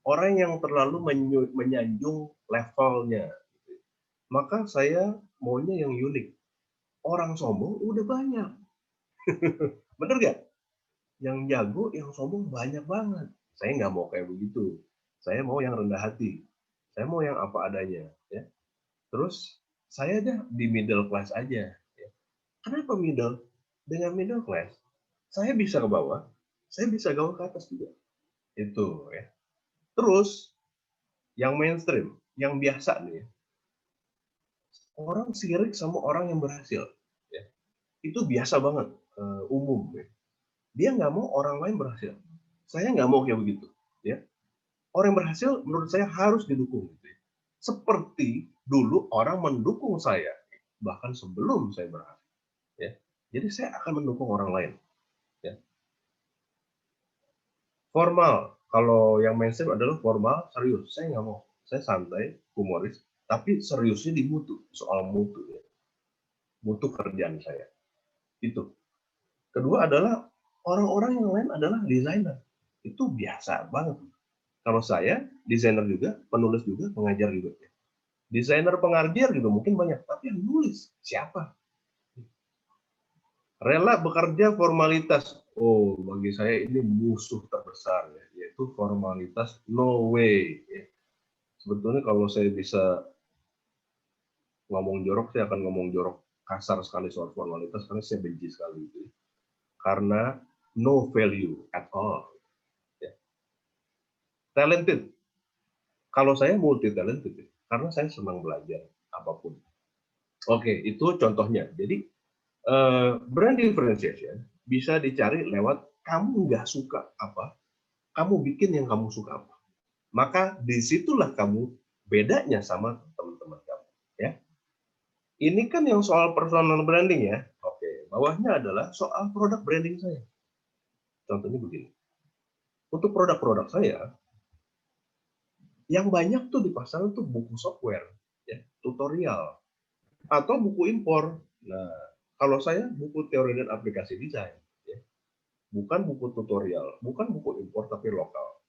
orang yang terlalu menyanjung levelnya. Maka saya maunya yang unik. Orang sombong udah banyak. Bener nggak? Yang jago, yang sombong banyak banget. Saya nggak mau kayak begitu. Saya mau yang rendah hati. Saya mau yang apa adanya. Ya. Terus saya dah di middle class aja. Ya. Kenapa middle? Dengan middle class, saya bisa ke bawah, saya bisa gaul ke atas juga. Itu ya. Terus yang mainstream, yang biasa nih, orang sirik sama orang yang berhasil. Ya. Itu biasa banget, umum. Ya. Dia nggak mau orang lain berhasil. Saya nggak mau kayak begitu. Ya. Orang yang berhasil menurut saya harus didukung. Gitu ya. Seperti dulu orang mendukung saya, bahkan sebelum saya berhasil. Ya. Jadi saya akan mendukung orang lain. Ya. Formal, kalau yang mainstream adalah formal, serius. Saya nggak mau. Saya santai, humoris, tapi seriusnya di mutu, soal mutu. Ya. Mutu kerjaan saya. Itu. Kedua adalah orang-orang yang lain adalah desainer. Itu biasa banget. Kalau saya, desainer juga, penulis juga, pengajar juga. Desainer pengajar juga mungkin banyak, tapi yang nulis siapa? Rela bekerja formalitas. Oh, bagi saya ini musuh terbesar, ya, yaitu formalitas. No way. Ya. Sebetulnya kalau saya bisa ngomong jorok, saya akan ngomong jorok kasar sekali soal formalitas, karena saya benci sekali itu. Karena no value at all. Ya. Talented. Kalau saya multi talented, ya, karena saya senang belajar apapun. Oke, itu contohnya. Jadi brand differentiation bisa dicari lewat kamu nggak suka apa, kamu bikin yang kamu suka apa. Maka disitulah kamu bedanya sama teman-teman kamu. Ya. Ini kan yang soal personal branding ya. Oke, bawahnya adalah soal produk branding saya. Contohnya begini. Untuk produk-produk saya, yang banyak tuh di pasar itu buku software, ya, tutorial, atau buku impor. Nah, kalau saya buku teori dan aplikasi desain, ya, bukan buku tutorial, bukan buku impor tapi lokal.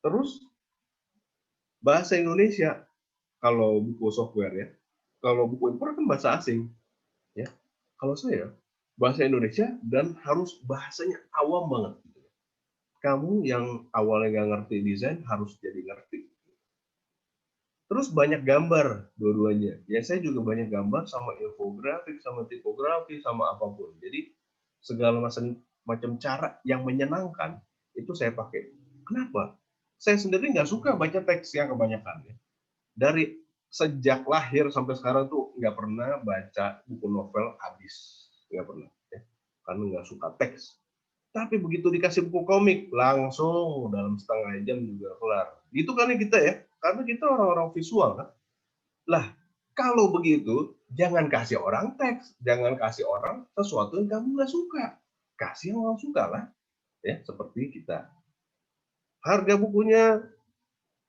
Terus bahasa Indonesia, kalau buku software ya, kalau buku impor kan bahasa asing, ya. Kalau saya bahasa Indonesia dan harus bahasanya awam banget. Kamu yang awalnya nggak ngerti desain harus jadi ngerti. Terus banyak gambar dua-duanya. Ya saya juga banyak gambar sama infografik, sama tipografi, sama apapun. Jadi segala macam cara yang menyenangkan itu saya pakai. Kenapa? Saya sendiri nggak suka baca teks yang kebanyakan. Ya. Dari sejak lahir sampai sekarang tuh nggak pernah baca buku novel habis. Nggak pernah. Ya. Karena nggak suka teks. Tapi begitu dikasih buku komik, langsung dalam setengah jam juga kelar. Itu kan kita ya. Karena kita orang-orang visual kan. Lah, kalau begitu, jangan kasih orang teks, jangan kasih orang sesuatu yang kamu nggak suka. Kasih yang orang suka lah. Ya, seperti kita. Harga bukunya,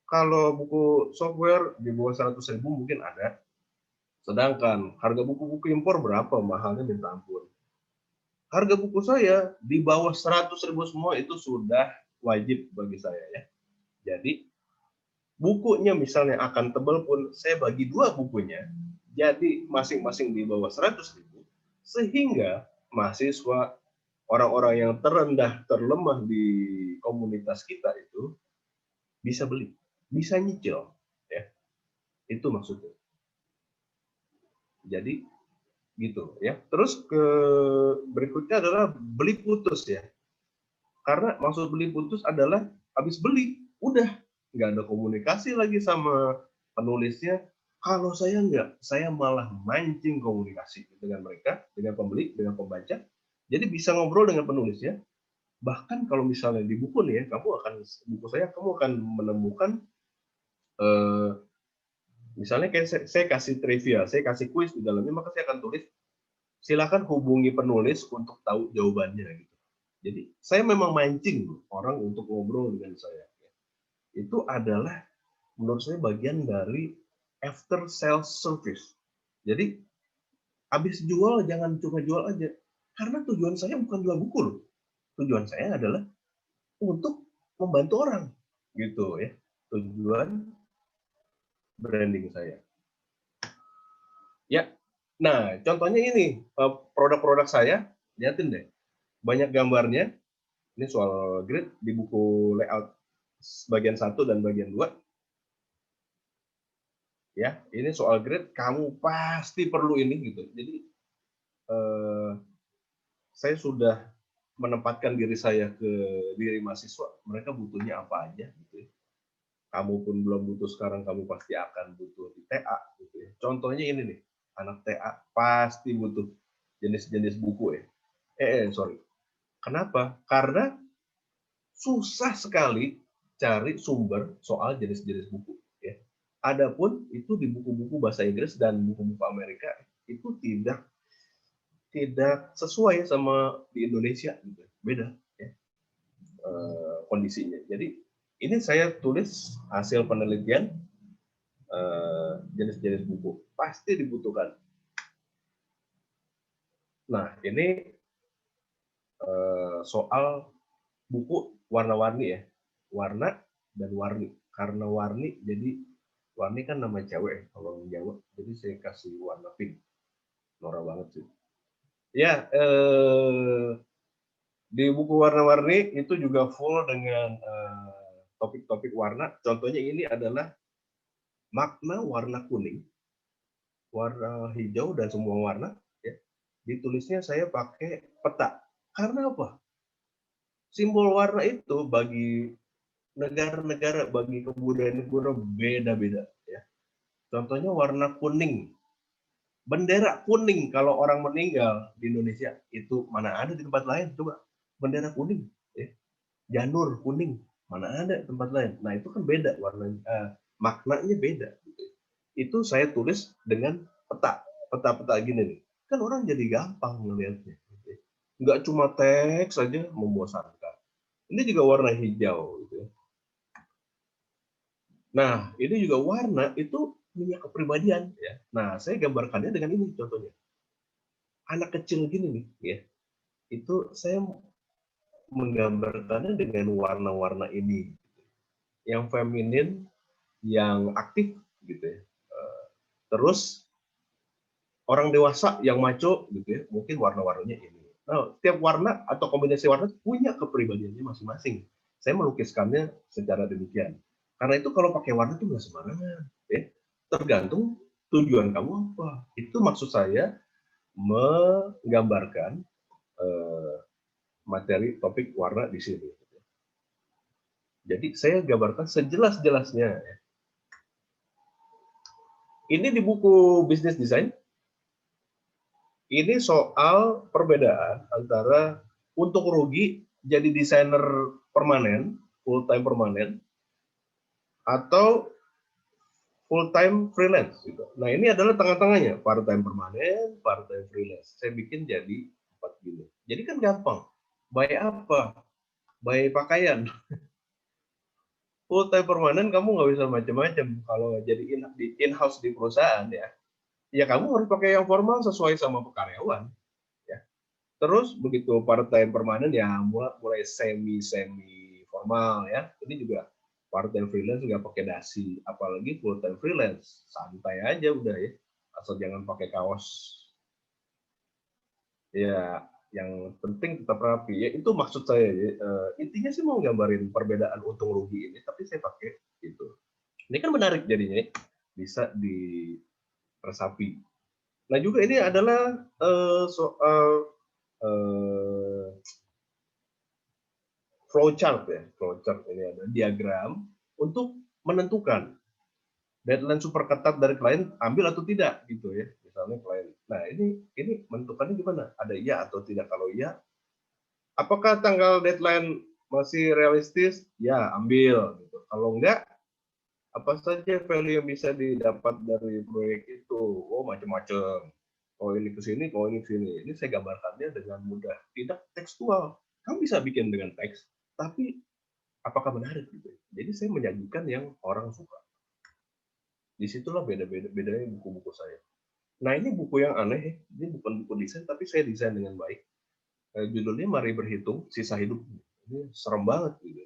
kalau buku software di bawah 100.000 mungkin ada. Sedangkan harga buku-buku impor berapa? Mahalnya minta ampun. Harga buku saya di bawah 100.000 semua itu sudah wajib bagi saya ya. Jadi bukunya misalnya akan tebal pun saya bagi dua bukunya, jadi masing-masing di bawah 100.000, sehingga mahasiswa, orang-orang yang terendah, terlemah di komunitas kita itu bisa beli, bisa nyicil, ya. Itu maksudnya. Jadi gitu ya. Terus ke berikutnya adalah beli putus ya. Karena maksud beli putus adalah habis beli, udah nggak ada komunikasi lagi sama penulisnya. Kalau saya nggak, saya malah mancing komunikasi dengan mereka, dengan pembeli, dengan pembaca. Jadi bisa ngobrol dengan penulisnya. Bahkan kalau misalnya di buku nih ya, buku saya kamu akan menemukan misalnya kayak saya kasih trivia, saya kasih kuis di dalamnya, maka saya akan tulis silakan hubungi penulis untuk tahu jawabannya gitu. Jadi saya memang mancing orang untuk ngobrol dengan saya. Itu adalah menurut saya bagian dari after sales service. Jadi habis jual jangan cuma jual aja. Karena tujuan saya bukan jual buku loh. Tujuan saya adalah untuk membantu orang. Gitu ya. Tujuan branding saya. Ya. Nah, contohnya ini produk-produk saya, lihatin deh. Banyak gambarnya. Ini soal grid di buku layout bagian 1 dan bagian 2. Ya, ini soal grid kamu pasti perlu ini gitu. Jadi saya sudah menempatkan diri saya ke diri mahasiswa, mereka butuhnya apa aja gitu ya. Kamu pun belum butuh sekarang, kamu pasti akan butuh di TA gitu ya. Contohnya ini nih, anak TA pasti butuh jenis-jenis buku ya. Sorry. Kenapa? Karena susah sekali cari sumber soal jenis-jenis buku ya. Adapun itu di buku-buku bahasa Inggris dan buku-buku Amerika itu tidak sesuai sama di Indonesia gitu. Beda ya kondisinya. Jadi ini saya tulis hasil penelitian jenis-jenis buku pasti dibutuhkan. Nah ini soal buku warna-warni ya, warna dan warni. Karena warni jadi warni kan nama cewek kalau di Jawa, jadi saya kasih warna pink. Norak banget sih. Ya, di buku warna-warni itu juga full dengan topik-topik warna. Contohnya ini adalah makna warna kuning, warna hijau, dan semua warna. Ya. Ditulisnya saya pakai peta. Karena apa? Simbol warna itu bagi negara-negara, bagi kebudayaan-kebudayaan beda-beda. Ya. Contohnya warna kuning. Bendera kuning kalau orang meninggal di Indonesia itu mana ada di tempat lain, coba bendera kuning ya. Janur kuning mana ada di tempat lain. Nah itu kan beda warnanya, maknanya beda gitu. Itu saya tulis dengan peta gini nih, kan orang jadi gampang melihatnya gitu. Nggak cuma teks saja membosankan, ini juga warna hijau gitu. Nah ini juga warna itu punya kepribadian ya. Nah saya gambarkannya dengan ini contohnya. Anak kecil gini nih ya, itu saya menggambarkannya dengan warna-warna ini yang feminin, yang aktif gitu ya. Terus orang dewasa yang maco gitu ya, mungkin warna-warnanya ini. Nah setiap warna atau kombinasi warna punya kepribadiannya masing-masing. Saya melukiskannya secara demikian. Karena itu kalau pakai warna itu nggak sembarangan ya. Tergantung tujuan kamu apa. Itu maksud saya menggambarkan materi topik warna di sini. Jadi saya gambarkan sejelas-jelasnya. Ini di buku Business Design. Ini soal perbedaan antara untung rugi jadi desainer permanen, full time permanen, atau full time freelance. Gitu. Nah ini adalah tengah-tengahnya, part time permanen, part time freelance. Saya bikin jadi 4 gini. Jadi kan gampang. Baik apa? Baik pakaian. Full time permanen kamu nggak bisa macam-macam. Kalau jadi in-house di perusahaan ya kamu harus pakai yang formal sesuai sama karyawan. Ya. Terus begitu part time permanen ya mulai semi formal ya. Ini juga part time freelance nggak pakai dasi, apalagi full time freelance santai aja udah ya. Asal jangan pakai kaos. Ya yang penting tetap rapi ya, itu maksud saya ya. Intinya sih mau gambarin perbedaan untung rugi ini, tapi saya pakai itu. Ini kan menarik jadinya, bisa diresapi. Nah juga ini adalah soal flowchart ya, flowchart ini ada diagram untuk menentukan deadline super ketat dari klien ambil atau tidak gitu ya. Misalnya klien. Nah ini menentukannya gimana? Ada iya atau tidak? Kalau iya, apakah tanggal deadline masih realistis? Ya, ambil. Gitu. Kalau enggak, apa saja value yang bisa didapat dari proyek itu? Oh, macam-macam. Oh, ini ke sini, oh, ini ke sini. Ini saya gambarkannya dengan mudah. Tidak tekstual. Kamu bisa bikin dengan teks, tapi apakah menarik gitu? Jadi saya menyajikan yang orang suka. Disitulah bedanya buku-buku saya. Nah ini buku yang aneh, ya. Ini bukan buku desain, tapi saya desain dengan baik. Judulnya Mari Berhitung, Sisa Hidup. Ini serem banget gitu.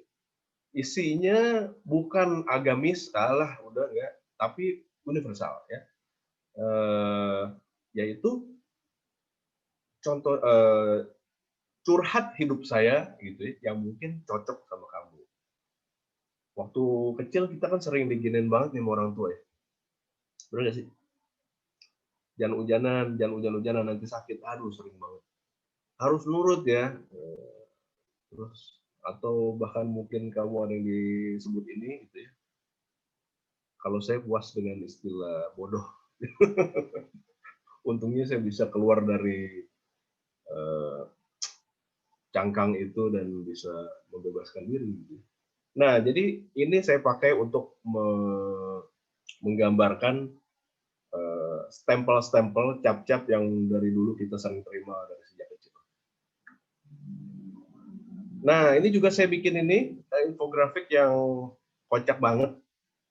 Isinya bukan agamis, kalah udah enggak, tapi universal ya. Yaitu contoh curhat hidup saya gitu ya, yang mungkin cocok sama kamu. Waktu kecil kita kan sering diginin banget nih sama orang tua ya. Bener nggak sih? Jangan hujan-hujanan nanti sakit. Aduh, sering banget. Harus nurut ya. Terus atau bahkan mungkin kamu ada yang disebut ini gitu ya. Kalau saya puas dengan istilah bodoh. Untungnya saya bisa keluar dari cangkang itu dan bisa membebaskan diri. Gitu. Nah, jadi ini saya pakai untuk menggambarkan stempel-stempel, cap-cap yang dari dulu kita sering terima dari sejak kecil. Nah, ini juga saya bikin ini infografik yang kocak banget,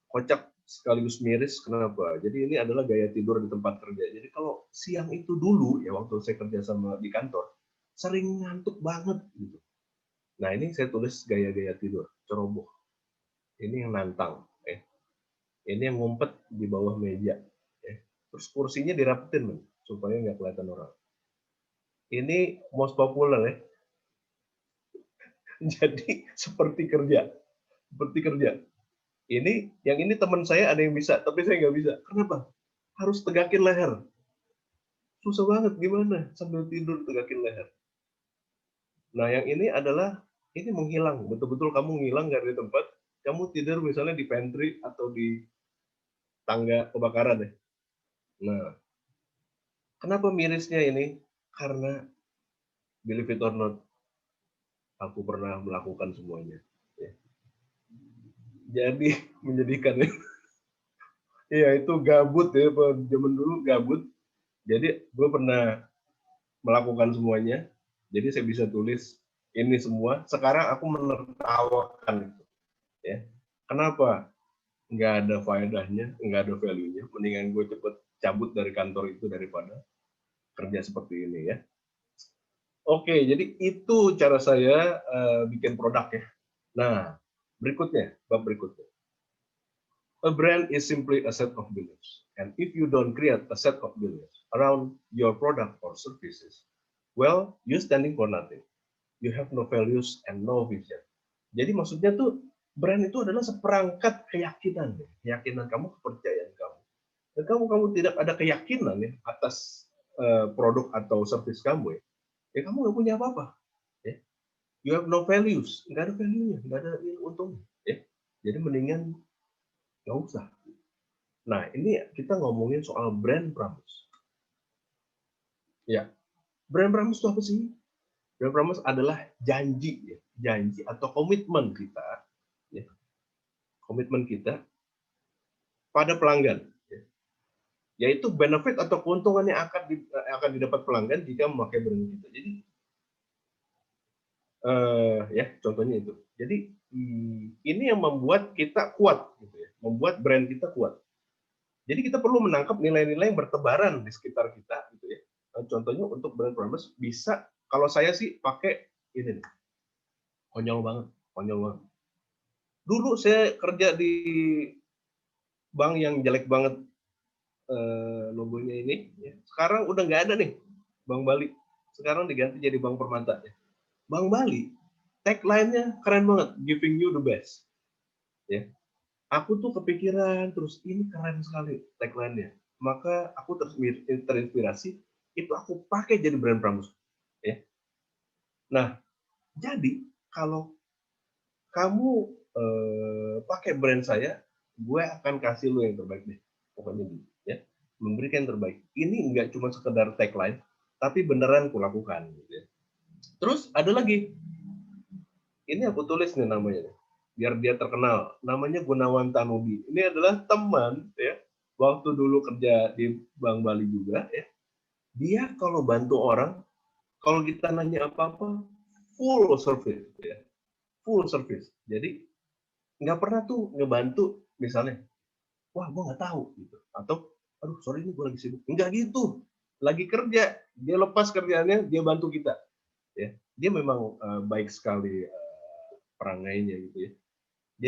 kocak sekaligus miris. Kenapa? Jadi ini adalah gaya tidur di tempat kerja. Jadi kalau siang itu dulu ya waktu saya kerja sama di kantor, sering ngantuk banget gitu. Nah ini saya tulis gaya-gaya tidur, ceroboh. Ini yang nantang, ini yang ngumpet di bawah meja. Terus kursinya dirapetin, supaya nggak kelihatan orang. Ini most popular ya. Jadi seperti kerja. Ini yang ini teman saya ada yang bisa, tapi saya nggak bisa. Kenapa? Harus tegakin leher. Susah banget gimana sambil tidur tegakin leher. Nah yang ini adalah ini menghilang. Betul-betul kamu ngilang dari tempat. Kamu tidur misalnya di pantry atau di tangga kebakaran ya. Nah, kenapa mirisnya ini? Karena believe it or not, aku pernah melakukan semuanya. Ya. Jadi menyedihkan ya. Iya itu gabut ya, zaman dulu gabut. Jadi gue pernah melakukan semuanya. Jadi saya bisa tulis ini semua. Sekarang aku menertawakan itu. Ya. Kenapa? Nggak ada faedahnya, nggak ada value-nya. Mendingan gue cepet cabut dari kantor itu daripada kerja seperti ini ya. Oke, jadi itu cara saya bikin produk ya. Nah, bab berikutnya. A brand is simply a set of beliefs. And if you don't create a set of beliefs around your product or services, well, you're standing for nothing. You have no values and no vision. Jadi maksudnya tuh brand itu adalah seperangkat keyakinan, keyakinan kamu, kepercayaan kamu. Dan kamu tidak ada keyakinan ya atas produk atau service kamu ya kamu nggak punya apa-apa. Ya. You have no values, nggak ada value-nya, nggak ada untungnya. Ya. Jadi mendingan nggak usah. Nah ini kita ngomongin soal brand promise. Ya, brand promise itu apa sih? Brand promise adalah janji, ya. Janji atau komitmen kita, ya. Komitmen kita pada pelanggan. Ya. Yaitu benefit atau keuntungan yang akan didapat pelanggan jika memakai brand kita. Jadi ya contohnya itu. Jadi ini yang membuat kita kuat, gitu ya. Membuat brand kita kuat. Jadi kita perlu menangkap nilai-nilai yang bertebaran di sekitar kita, gitu ya. Contohnya untuk brand promise bisa, kalau saya sih pakai ini nih. Konyol banget. Dulu saya kerja di bank yang jelek banget logonya ini. Ya. Sekarang udah nggak ada nih Bank Bali. Sekarang diganti jadi Bank Permata. Ya. Bank Bali, tagline-nya keren banget, giving you the best. Ya. Aku tuh kepikiran terus ini keren sekali tagline-nya. Maka aku terinspirasi, itu aku pakai jadi brand promise. Ya. Nah, jadi kalau kamu pakai brand saya, gue akan kasih lo yang terbaik deh. Pokoknya gitu, ya. Memberikan yang terbaik. Ini nggak cuma sekedar tagline, tapi beneran kulakukan. Gitu ya. Terus ada lagi. Ini aku tulis nih namanya. Biar dia terkenal. Namanya Gunawan Tanubi. Ini adalah teman, ya. Waktu dulu kerja di Bank Bali juga, ya. Dia kalau bantu orang, kalau kita nanya apa-apa, full service, ya, full service. Jadi nggak pernah tuh ngebantu misalnya, wah gue nggak tahu gitu, atau aduh sorry ini gue lagi sibuk. Nggak gitu, lagi kerja, dia lepas kerjaannya, dia bantu kita, ya. Dia memang baik sekali perangainya gitu ya.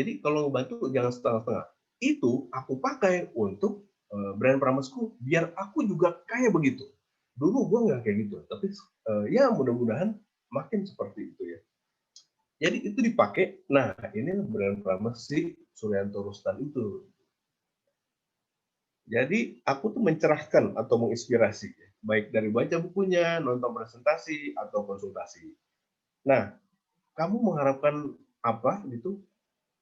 Jadi kalau ngebantu jangan setengah-setengah. Itu aku pakai untuk brand Pramesku biar aku juga kayak begitu. Dulu gue nggak kayak gitu, tapi ya mudah-mudahan makin seperti itu ya. Jadi itu dipakai. Nah ini brand Prames si Suryanto Rustan itu. Jadi aku tuh mencerahkan atau menginspirasi, baik dari baca bukunya, nonton presentasi atau konsultasi. Nah, kamu mengharapkan apa gitu?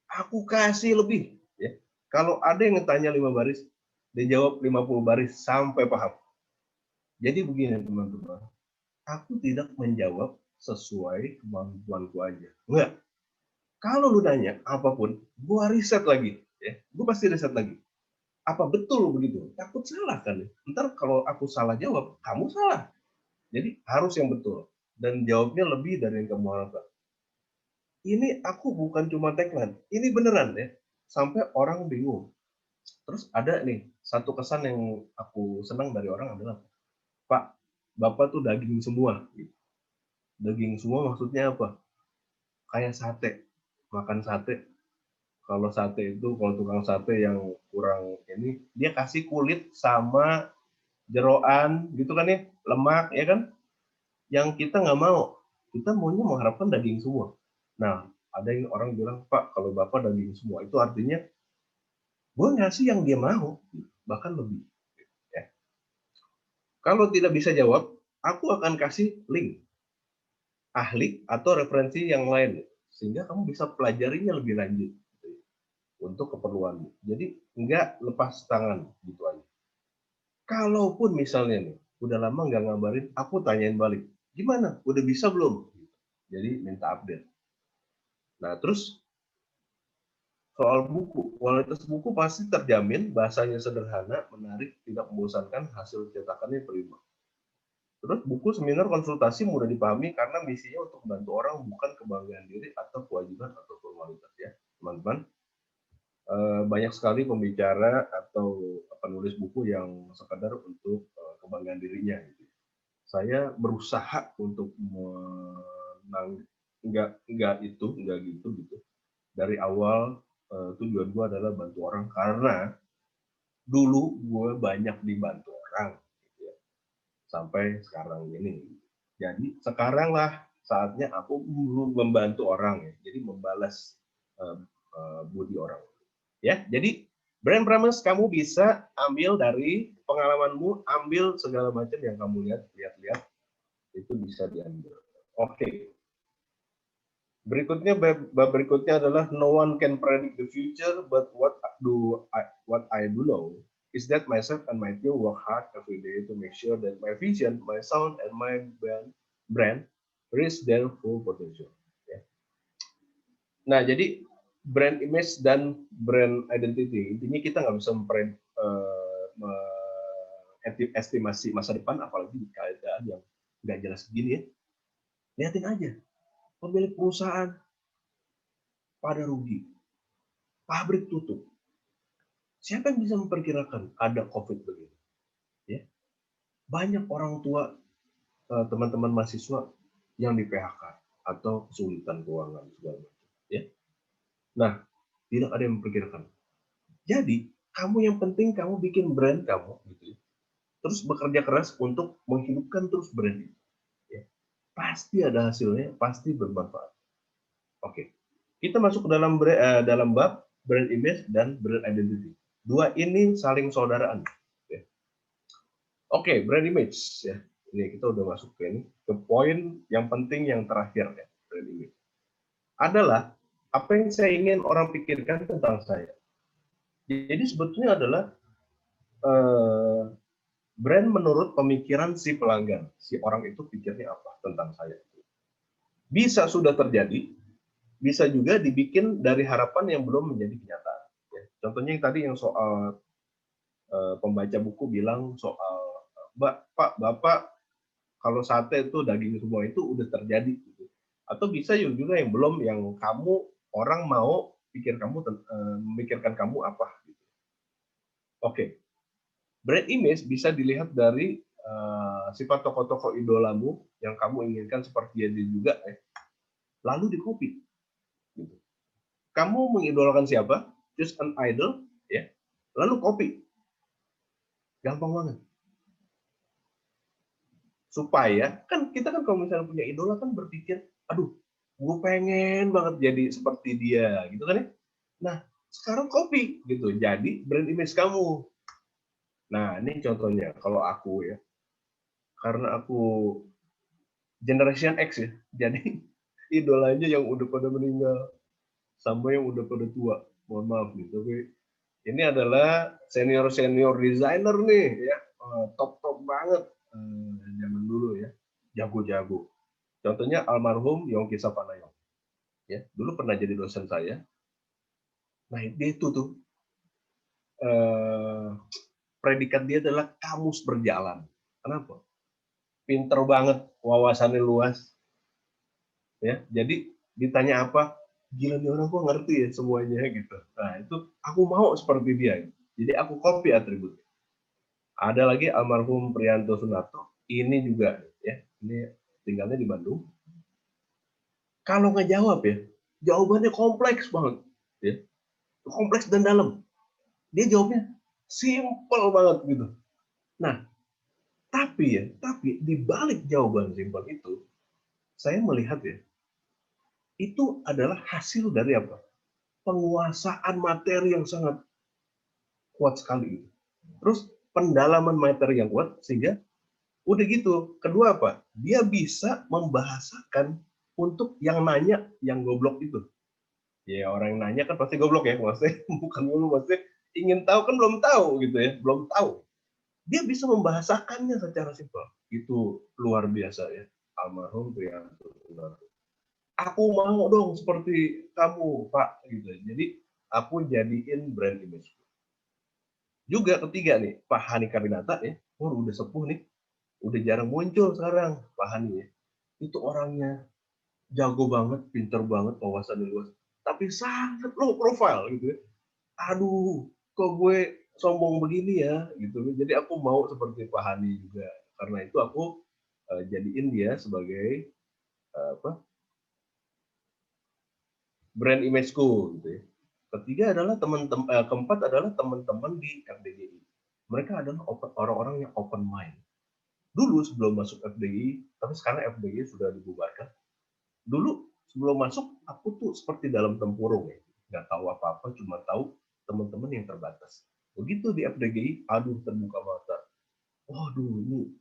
Aku kasih lebih. Ya. Kalau ada yang tanya 5 baris, dia jawab 50 baris sampai paham. Jadi begini teman-teman, aku tidak menjawab sesuai kemampuanku aja. Enggak. Kalau lu nanya apapun, gua riset lagi. Ya. Gua pasti riset lagi. Apa betul begitu? Takut salah kan? Ntar kalau aku salah jawab, kamu salah. Jadi harus yang betul. Dan jawabnya lebih dari yang kamu harapkan. Ini aku bukan cuma tagline, ini beneran ya. Sampai orang bingung. Terus ada nih, satu kesan yang aku senang dari orang adalah, Pak, Bapak tuh daging semua. Daging semua maksudnya apa? Kayak sate. Makan sate. Kalau sate itu, kalau tukang sate yang kurang ini, dia kasih kulit sama jeroan gitu kan ya, lemak ya kan, yang kita nggak mau. Kita maunya mengharapkan daging semua. Nah, ada yang orang bilang, Pak, kalau Bapak daging semua, itu artinya gue ngasih yang dia mau, bahkan lebih. Ya. Kalau tidak bisa jawab, aku akan kasih link ahli atau referensi yang lain, sehingga kamu bisa pelajarinya lebih lanjut untuk keperluanmu. Jadi nggak lepas tangan gitu aja. Kalaupun misalnya nih, udah lama nggak ngabarin, aku tanyain balik, gimana? Udah bisa belum? Jadi minta update. Nah terus soal buku, kualitas buku pasti terjamin, bahasanya sederhana, menarik, tidak membosankan, hasil cetakannya prima. Terus buku seminar konsultasi mudah dipahami karena misinya untuk membantu orang, bukan kebanggaan diri atau kewajiban atau formalitas ya, teman-teman. Banyak sekali pembicara atau penulis buku yang sekadar untuk kebanggaan dirinya. Gitu. Saya berusaha untuk enggak gitu. Dari awal tujuan gue adalah bantu orang karena dulu gue banyak dibantu orang gitu ya, sampai sekarang ini. Jadi sekarang lah saatnya aku membantu orang ya, jadi membalas budi orang. Ya, jadi brand promise kamu bisa ambil dari pengalamanmu, ambil segala macam yang kamu lihat itu bisa diambil. Oke. Berikutnya bab berikutnya adalah no one can predict the future, but what I do know is that myself and my team work hard every day to make sure that my vision, my sound, and my brand reach their full potential. Ya. Nah, jadi brand image dan brand identity, intinya kita nggak bisa estimasi masa depan, apalagi di keadaan yang nggak jelas begini ya. Lihatin aja, pemilik perusahaan pada rugi, pabrik tutup. Siapa yang bisa memperkirakan ada COVID begini? Ya. Banyak orang tua, teman-teman mahasiswa yang di PHK atau kesulitan keuangan segala macam. Ya. Nah, tidak ada yang memperkirakan. Jadi, kamu yang penting kamu bikin brand kamu, gitu. Terus bekerja keras untuk menghidupkan terus brand itu. Ya. Pasti ada hasilnya, pasti bermanfaat. Oke, kita masuk ke dalam bab brand image dan brand identity. Dua ini saling saudaraan. Ya. Oke, brand image ya. Ini kita udah masuk ke ini, ke poin yang penting yang terakhir ya, brand image. Adalah apa yang saya ingin orang pikirkan tentang saya. Jadi sebetulnya adalah brand menurut pemikiran si pelanggan. Si orang itu pikirnya apa tentang saya. Bisa sudah terjadi, bisa juga dibikin dari harapan yang belum menjadi kenyataan. Ya. Contohnya yang tadi yang soal pembaca buku bilang soal, Pak, Bapak, kalau sate itu daging semua itu udah terjadi. Gitu. Atau bisa juga yang belum, yang kamu orang mau memikirkan kamu apa. Gitu. Oke, brand image bisa dilihat dari sifat tokoh-tokoh idolamu yang kamu inginkan seperti dia juga, lalu di copy. Gitu. Kamu mengidolakan siapa? Choose an idol, ya, lalu copy. Gampang banget. Supaya kan kita kan kalau misalnya punya idola kan berpikir, aduh, gue pengen banget jadi seperti dia, gitu kan ya. Nah, sekarang copy gitu, jadi brand image kamu. Nah, ini contohnya kalau aku ya, karena aku generation X ya, jadi idolanya yang udah pada meninggal sama yang udah pada tua. Mohon maaf nih, tapi ini adalah senior designer nih ya, top banget zaman dulu ya, jago-jago. Contohnya almarhum Yongki Sapanayong, ya dulu pernah jadi dosen saya. Nah dia itu tuh predikat dia adalah kamus berjalan. Kenapa? Pinter banget, wawasannya luas, ya. Jadi ditanya apa, gila nih orang kok ngerti ya semuanya gitu. Nah itu aku mau seperti dia. Jadi aku copy atributnya. Ada lagi almarhum Priyanto Sunarto, ini juga ya, ini tinggalnya di Bandung. Kalau ngejawab ya, jawabannya kompleks banget, ya. Kompleks dan dalam. Dia jawabnya simple banget gitu. Nah, tapi di balik jawaban simpel itu, saya melihat ya, itu adalah hasil dari apa? Penguasaan materi yang sangat kuat sekali. Terus pendalaman materi yang kuat sehingga udah gitu. Kedua apa? Dia bisa membahasakan untuk yang nanya, yang goblok itu. Ya orang yang nanya kan pasti goblok ya, maksudnya bukan dulu, maksudnya ingin tahu kan belum tahu gitu ya, belum tahu. Dia bisa membahasakannya secara simpel. Itu luar biasa ya, almarhum Priyanto. Aku mau dong seperti kamu, Pak, gitu. Jadi aku jadiin brand image. Juga ketiga nih, Pak Hani Karinata ya, udah sepuh nih, udah jarang muncul sekarang Pak Hani ya. Itu orangnya jago banget, pinter banget, wawasan luas, tapi sangat low profile gitu ya. Aduh, kok gue sombong begini ya gitu. Jadi aku mau seperti Pak Hani juga. Karena itu aku jadiin dia sebagai apa? Brand imageku gitu ya. Ketiga adalah keempat adalah teman-teman di FDGI. Mereka adalah orang-orang yang open mind. Dulu sebelum masuk FDGI, tapi sekarang FDGI sudah dibubarkan. Dulu sebelum masuk aku tuh seperti dalam tempurung ya, nggak tahu apa-apa, cuma tahu teman-teman yang terbatas. Begitu di FDGI, aduh terbuka mata. Waduh ini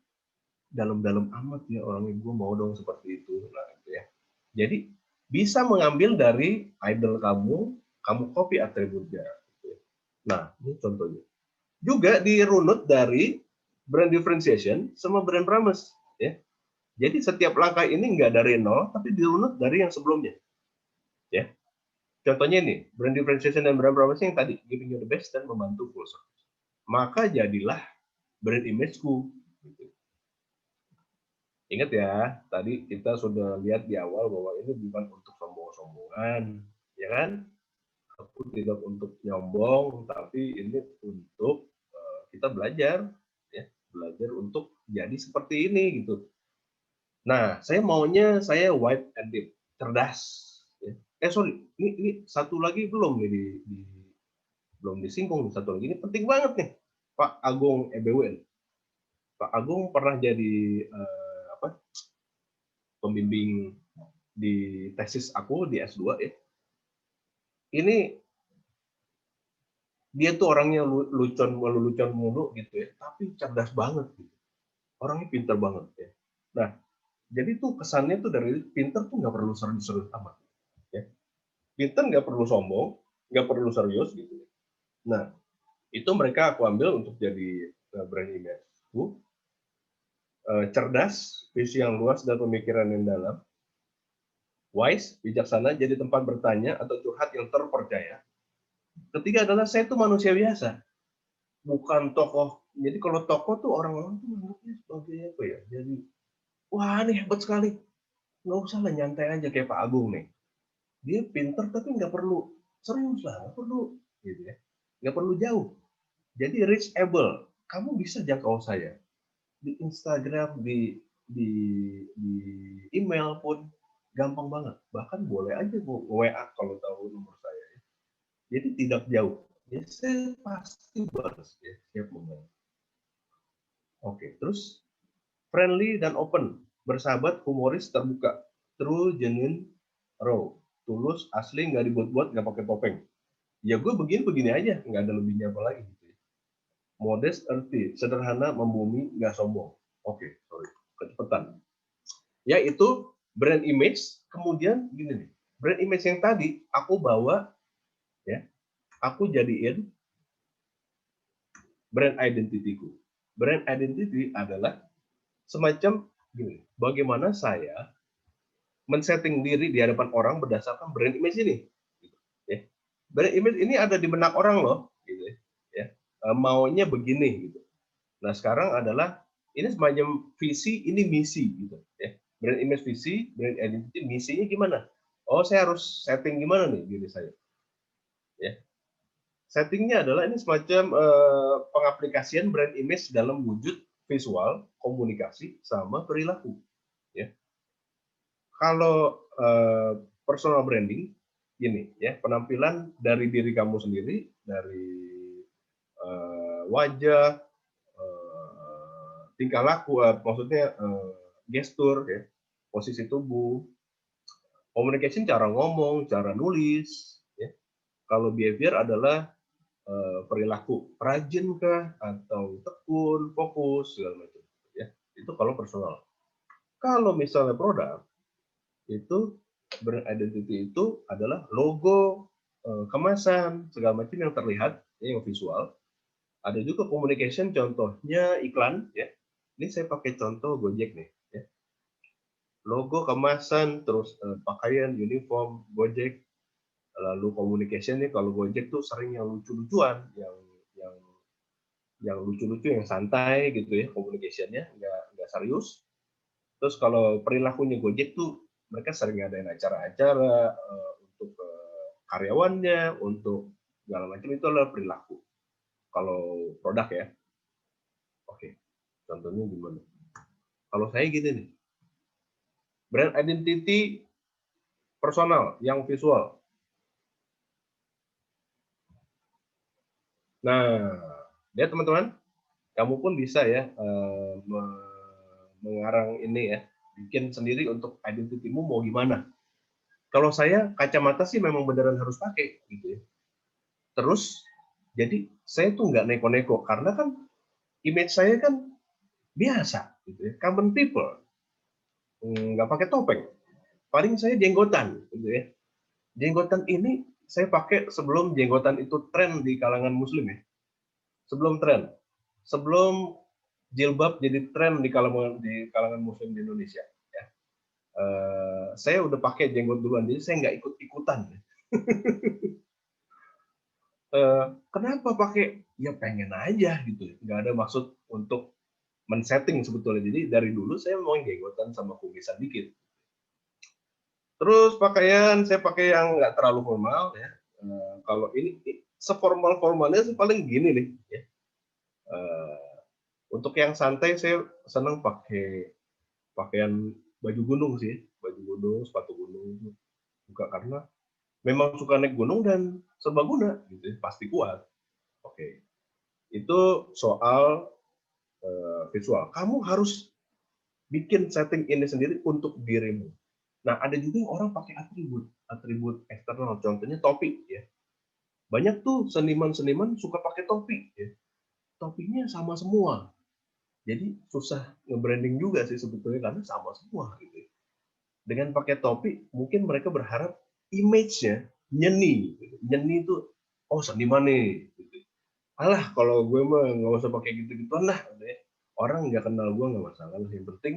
dalam-dalam amat ya orangnya, gue mau dong seperti itu. Nah gitu ya. Jadi bisa mengambil dari idol kamu copy atributnya. Nah ini contohnya. Juga dirunut dari brand differentiation sama brand promise. Ya. Jadi setiap langkah ini nggak dari nol, tapi dirunut dari yang sebelumnya. Ya. Contohnya ini, brand differentiation dan brand promise yang tadi, giving you the best dan membantu full service. Maka jadilah brand image-ku. Ingat ya, tadi kita sudah lihat di awal bahwa ini bukan untuk sombong-sombongan, ya kan? Aku tidak untuk nyombong, tapi ini untuk kita belajar, ya, belajar untuk jadi seperti ini gitu. Nah, saya maunya saya white and deep, cerdas. Ya. Sorry, ini satu lagi belum nih belum disinggung, satu lagi ini penting banget nih, Pak Agung EBWN. Pak Agung pernah jadi pembimbing di tesis aku di S2 ya. Ini dia tuh orangnya lucu mulu gitu ya, tapi cerdas banget gitu. Orangnya pintar banget ya. Nah, jadi tuh kesannya tuh dari pintar tuh nggak perlu serius-serius amat. Ya. Pintar nggak perlu sombong, nggak perlu serius gitu. Nah, itu mereka aku ambil untuk jadi brand image. Cerdas, visi yang luas dan pemikiran yang dalam. Wise, bijaksana, jadi tempat bertanya atau curhat yang terpercaya. Ketiga adalah saya itu manusia biasa, bukan tokoh. Jadi kalau tokoh tuh orang-orang tuh menganggapnya sebagai apa ya? Jadi wah ini hebat sekali. nggak usah lah, nyantai aja kayak Pak Agung nih. Dia pinter tapi nggak perlu serius lah, nggak perlu gitu ya, nggak perlu jauh. Jadi reachable, kamu bisa jangkau saya di Instagram, di, di email pun gampang banget. Bahkan boleh aja WA kalau tahu nomor saya. Jadi tidak jauh. Ya, saya pasti balas ya, siap membantu. Oke, terus friendly dan open, bersahabat, humoris, terbuka, true, genuine, raw, tulus, asli, nggak dibuat-buat, nggak pakai topeng. Ya gue begini aja, nggak ada lebihnya apa lagi. Gitu. Modest, earthy, sederhana, membumi, nggak sombong. Oke, sorry, kecepatan. Ya itu brand image, kemudian gini nih, brand image yang tadi aku bawa, ya, aku jadiin brand identity-ku. Brand identity adalah semacam gini, bagaimana saya men-setting diri di hadapan orang berdasarkan brand image ini. Gitu, ya. Brand image ini ada di benak orang loh, gitu ya. Maunya begini gitu. Nah sekarang adalah ini semacam visi, ini misi gitu ya. Brand image visi, brand identity misinya gimana? Oh saya harus setting gimana nih diri saya? Ya. Settingnya adalah ini semacam pengaplikasian brand image dalam wujud visual, komunikasi, sama perilaku. Ya. Kalau personal branding, gini ya, penampilan dari diri kamu sendiri, dari wajah, tingkah laku, maksudnya gestur, ya, posisi tubuh, communication, cara ngomong, cara nulis. Ya. Kalau behavior adalah perilaku, rajin kah, atau tekun, fokus, segala macam. Ya. Itu kalau personal. Kalau misalnya produk, itu brand identity itu adalah logo, kemasan, segala macam yang terlihat, ya, yang visual. Ada juga communication, contohnya iklan, ya. Ini saya pakai contoh Gojek nih, ya. Logo, kemasan, terus pakaian, uniform Gojek, lalu communication nih kalau Gojek tuh sering yang lucu-lucuan, yang yang lucu-lucu, yang santai gitu ya, communication-nya nggak serius. Terus kalau perilakunya Gojek tuh mereka sering ngadain acara-acara untuk karyawannya, untuk segala macam, itu adalah perilaku. Kalau produk ya. Oke, contohnya gimana? Kalau saya gini nih, brand identity personal yang visual. Nah, ya teman-teman, kamu pun bisa ya mengarang ini ya, bikin sendiri untuk identitimu mau gimana. Kalau saya kacamata sih memang beneran harus pakai gitu ya. Terus jadi saya tuh nggak neko-neko karena kan image saya kan biasa gitu ya, common people, nggak pakai topeng. Paling saya jenggotan gitu ya. Jenggotan ini saya pakai sebelum jenggotan itu tren di kalangan muslim ya. Sebelum tren. Sebelum jilbab jadi tren di kalangan muslim di Indonesia ya. Saya udah pakai jenggot duluan, jadi saya nggak ikut-ikutan. Kenapa pakai? Ya pengen aja gitu, nggak ada maksud untuk men-setting sebetulnya. Jadi dari dulu saya mau jenggotan sama kumisan dikit. Terus pakaian saya pakai yang nggak terlalu formal ya. Kalau ini seformal-formalnya sih paling gini nih. Ya. Untuk yang santai saya senang pakai pakaian baju gunung sih, baju gunung, sepatu gunung juga karena memang suka naik gunung dan serbaguna gitu, pasti kuat. Oke, itu soal visual. Kamu harus bikin setting ini sendiri untuk dirimu. Nah, ada juga yang orang pakai atribut eksternal, contohnya topi ya. Banyak tuh seniman-seniman suka pakai topi ya. Topinya sama semua. Jadi susah nge-branding juga sih sebetulnya karena sama semua gitu. Dengan pakai topi, mungkin mereka berharap image-nya nyeni. Nyeni itu, oh seniman nih. Alah, kalau gue mah nggak usah pakai gitu-gituan lah. Orang nggak kenal gue nggak masalah. Yang penting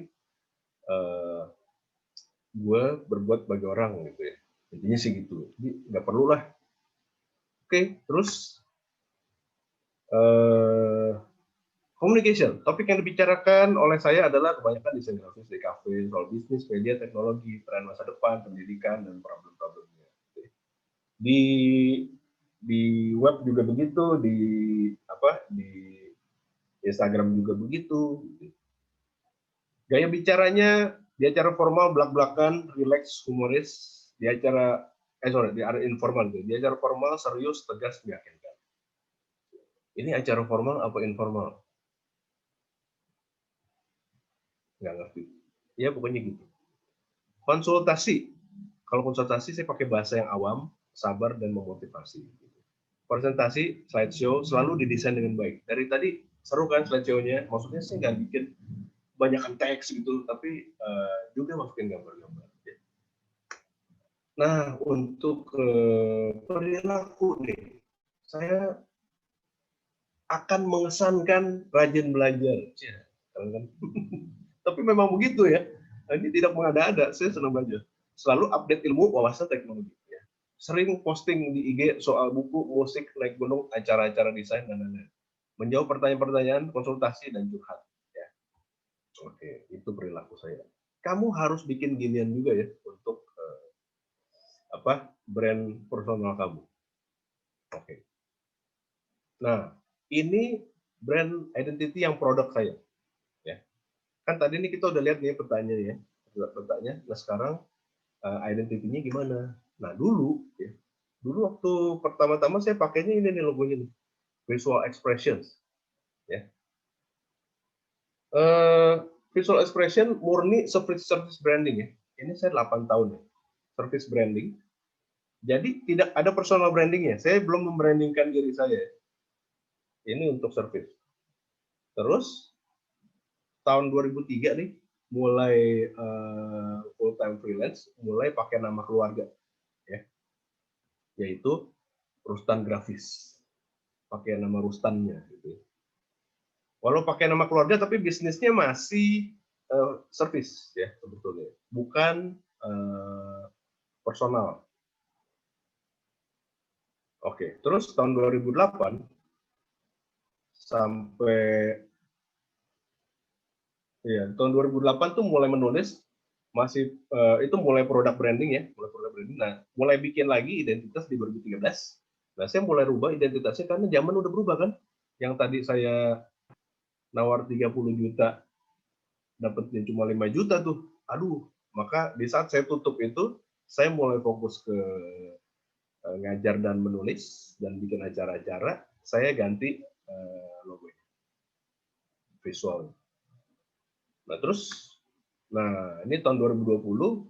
gue berbuat bagi orang gitu ya. Intinya sih gitu. Jadi nggak perlu lah. Oke, terus Communication, topik yang dibicarakan oleh saya adalah kebanyakan desain grafis, DKV, soal bisnis, media, teknologi, tren masa depan, pendidikan, dan problem-problemnya. Di web juga begitu, di Instagram juga begitu. Gaya bicaranya di acara formal belak-belakan, relax, humoris. Di acara di area informal, di acara formal serius, tegas, meyakinkan. Ini acara formal apa informal? Nggak ngerti. Ya pokoknya gitu. Konsultasi. Kalau konsultasi saya pakai bahasa yang awam, sabar dan memotivasi. Presentasi, slideshow selalu didesain dengan baik. Dari tadi seru kan slideshow-nya. Maksudnya saya nggak bikin banyakkan teks gitu, tapi juga masukin gambar-gambar. Nah, untuk perilaku nih, saya akan mengesankan rajin belajar. Kan? Tapi memang begitu ya. Ini tidak mengada-ada, saya senang belajar. Selalu update ilmu, wawasan, teknologi. Ya. Sering posting di IG soal buku, musik, naik gunung, acara-acara desain, dan lain-lain. Menjawab pertanyaan-pertanyaan, konsultasi, dan curhat. Ya. Oke, itu perilaku saya. Kamu harus bikin ginian juga ya untuk brand personal kamu. Oke. Nah, ini brand identity yang produk saya. Ya. Kan tadi ini kita udah lihat nih pertanyaannya ya. Pertanyaan. Nah, sekarang identity-nya gimana? Nah, dulu waktu pertama-tama saya pakainya ini nih logonya nih. Visual Expressions. Ya. Visual Expression murni service branding ya. Ini saya 8 tahun ya. Service branding. Jadi tidak ada personal brandingnya. Saya belum membrandingkan diri saya. Ini untuk service. Terus tahun 2003 nih mulai full time freelance, mulai pakai nama keluarga, ya, yaitu Rustan Grafis. Pakai nama Rustannya. Gitu. Walau pakai nama keluarga, tapi bisnisnya masih service ya sebetulnya, bukan personal. Oke, terus tahun 2008 sampai tahun 2008 tuh mulai menulis, masih itu mulai produk branding ya, Nah, mulai bikin lagi identitas di 2013. Nah, saya mulai rubah identitasnya karena zaman udah berubah kan. Yang tadi saya nawar 30 juta, dapatnya cuma 5 juta tuh. Aduh, maka di saat saya tutup itu, saya mulai fokus ke ngajar dan menulis dan bikin acara-acara, saya ganti logo visual. Nah, ini tahun 2020,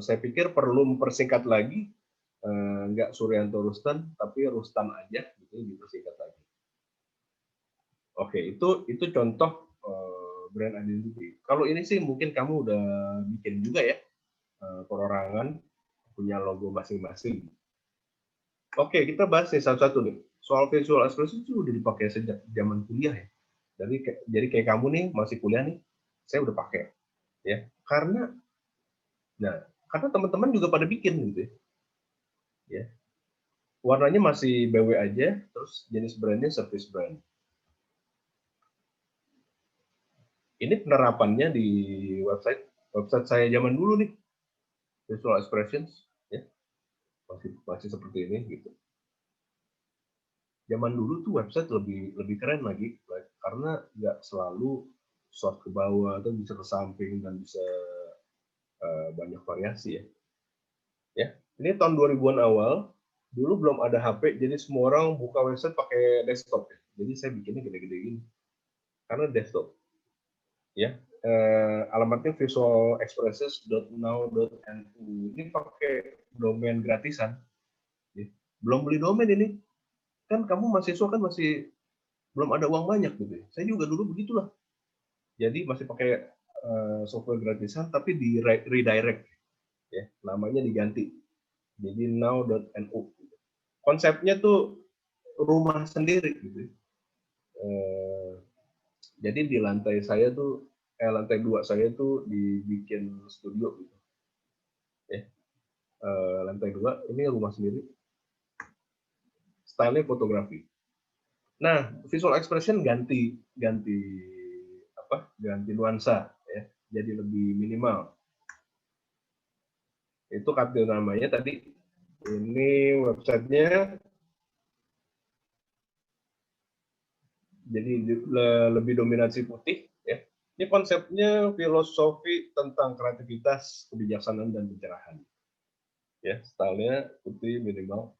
saya pikir perlu mempersingkat lagi, nggak Suryanto Rustan, tapi Rustan aja, gitu, dipersingkat lagi. Oke, itu contoh brand identity. Kalau ini sih mungkin kamu udah bikin juga ya, perorangan punya logo masing-masing. Oke, kita bahas nih satu-satu nih. Soal visual expression itu udah dipakai sejak zaman kuliah ya. Jadi kayak kamu nih masih kuliah nih, saya udah pakai ya. Karena teman-teman juga pada bikin gitu ya. Warnanya masih BW aja, terus jenis brandnya service brand. Ini penerapannya di website saya zaman dulu nih, Visual Expressions ya. Masih seperti ini gitu. Zaman dulu tuh website lebih keren lagi karena nggak selalu short ke bawah atau bisa ke samping dan bisa banyak variasi ya. Ya, ini tahun 2000-an awal, dulu belum ada HP, jadi semua orang buka website pakai desktop ya. Jadi saya bikinnya gede-gede gini. Karena desktop. Ya, alamatnya visualexpresses.now.nu. Ini pakai domain gratisan. Ya. Belum beli domain ini. Kan kamu mahasiswa kan masih belum ada uang banyak gitu ya. Saya juga dulu begitulah. Jadi masih pakai software gratisan tapi di redirect ya, namanya diganti. Jadi now.nu. Konsepnya tuh rumah sendiri gitu. Jadi di lantai saya tuh lantai 2 saya tuh dibikin studio gitu. Lantai 2 ini rumah sendiri. Stylenya fotografi. Nah, visual expression ganti nuansa ya, jadi lebih minimal. Itu kapil namanya tadi. Ini websitenya jadi lebih dominasi putih ya. Ini konsepnya filosofi tentang kreativitas, kebijaksanaan dan pencerahan. Ya, stylenya putih minimal.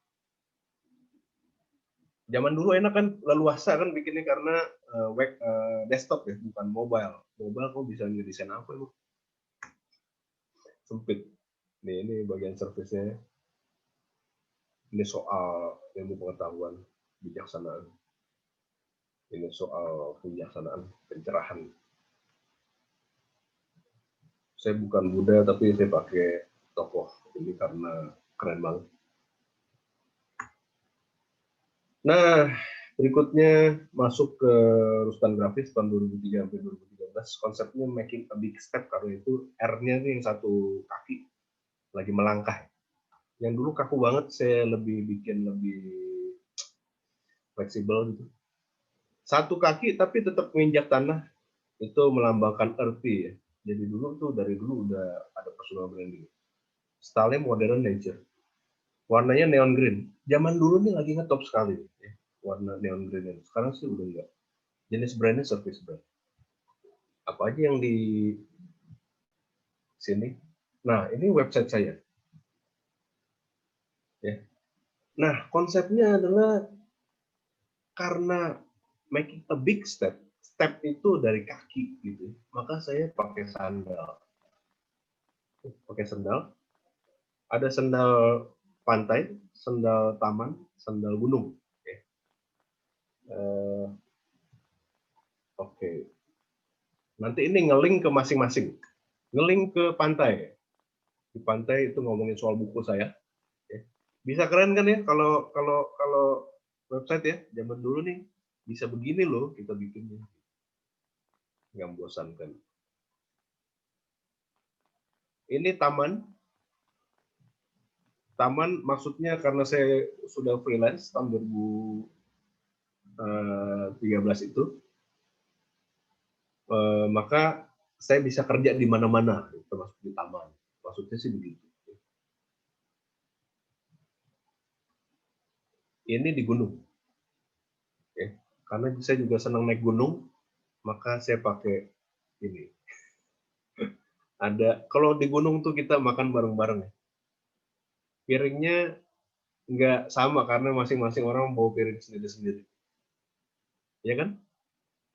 Zaman dulu enak kan, leluasa kan bikinnya karena desktop ya, bukan mobile. Mobile kok bisa ngedesain apa lu? Sempit. Ini bagian servisnya. Ini soal ilmu pengetahuan, bijaksanaan. Ini soal kebijaksanaan, pencerahan. Saya bukan Buddha, tapi saya pakai tokoh ini karena keren banget. Nah, berikutnya masuk ke Rustan Grafis tahun 2003 sampai 2013. Konsepnya making a big step, karena itu R-nya ini yang satu kaki lagi melangkah. Yang dulu kaku banget, saya bikin lebih fleksibel gitu. Satu kaki tapi tetap menginjak tanah, itu melambangkan earthy ya. Jadi dari dulu udah ada personal branding. Style-nya modern nature. Warnanya neon green. Zaman dulu nih lagi ngetop sekali ya, warna neon green. Sekarang sih udah enggak. Jenis brandnya service brand. Apa aja yang di sini? Nah, ini website saya. Ya. Nah, konsepnya adalah karena making a big step itu dari kaki gitu, maka saya pakai sandal. Ada sandal pantai, sandal taman, sandal gunung. Oke. Nanti ini nge-link ke masing-masing. Nge-link ke pantai. Di pantai itu ngomongin soal buku saya. Bisa keren kan ya kalau website ya, zaman dulu nih bisa begini loh kita bikinnya. Nggak membosankan. Ini taman. Taman maksudnya karena saya sudah freelance tahun 2013 itu, maka saya bisa kerja di mana-mana, termasuk di taman. Maksudnya sih begitu. Ini di gunung. Oke. Karena saya juga senang naik gunung, maka saya pakai ini. Kalau di gunung tuh kita makan bareng-bareng ya. Piringnya nggak sama karena masing-masing orang bawa piring sendiri-sendiri. Ya kan?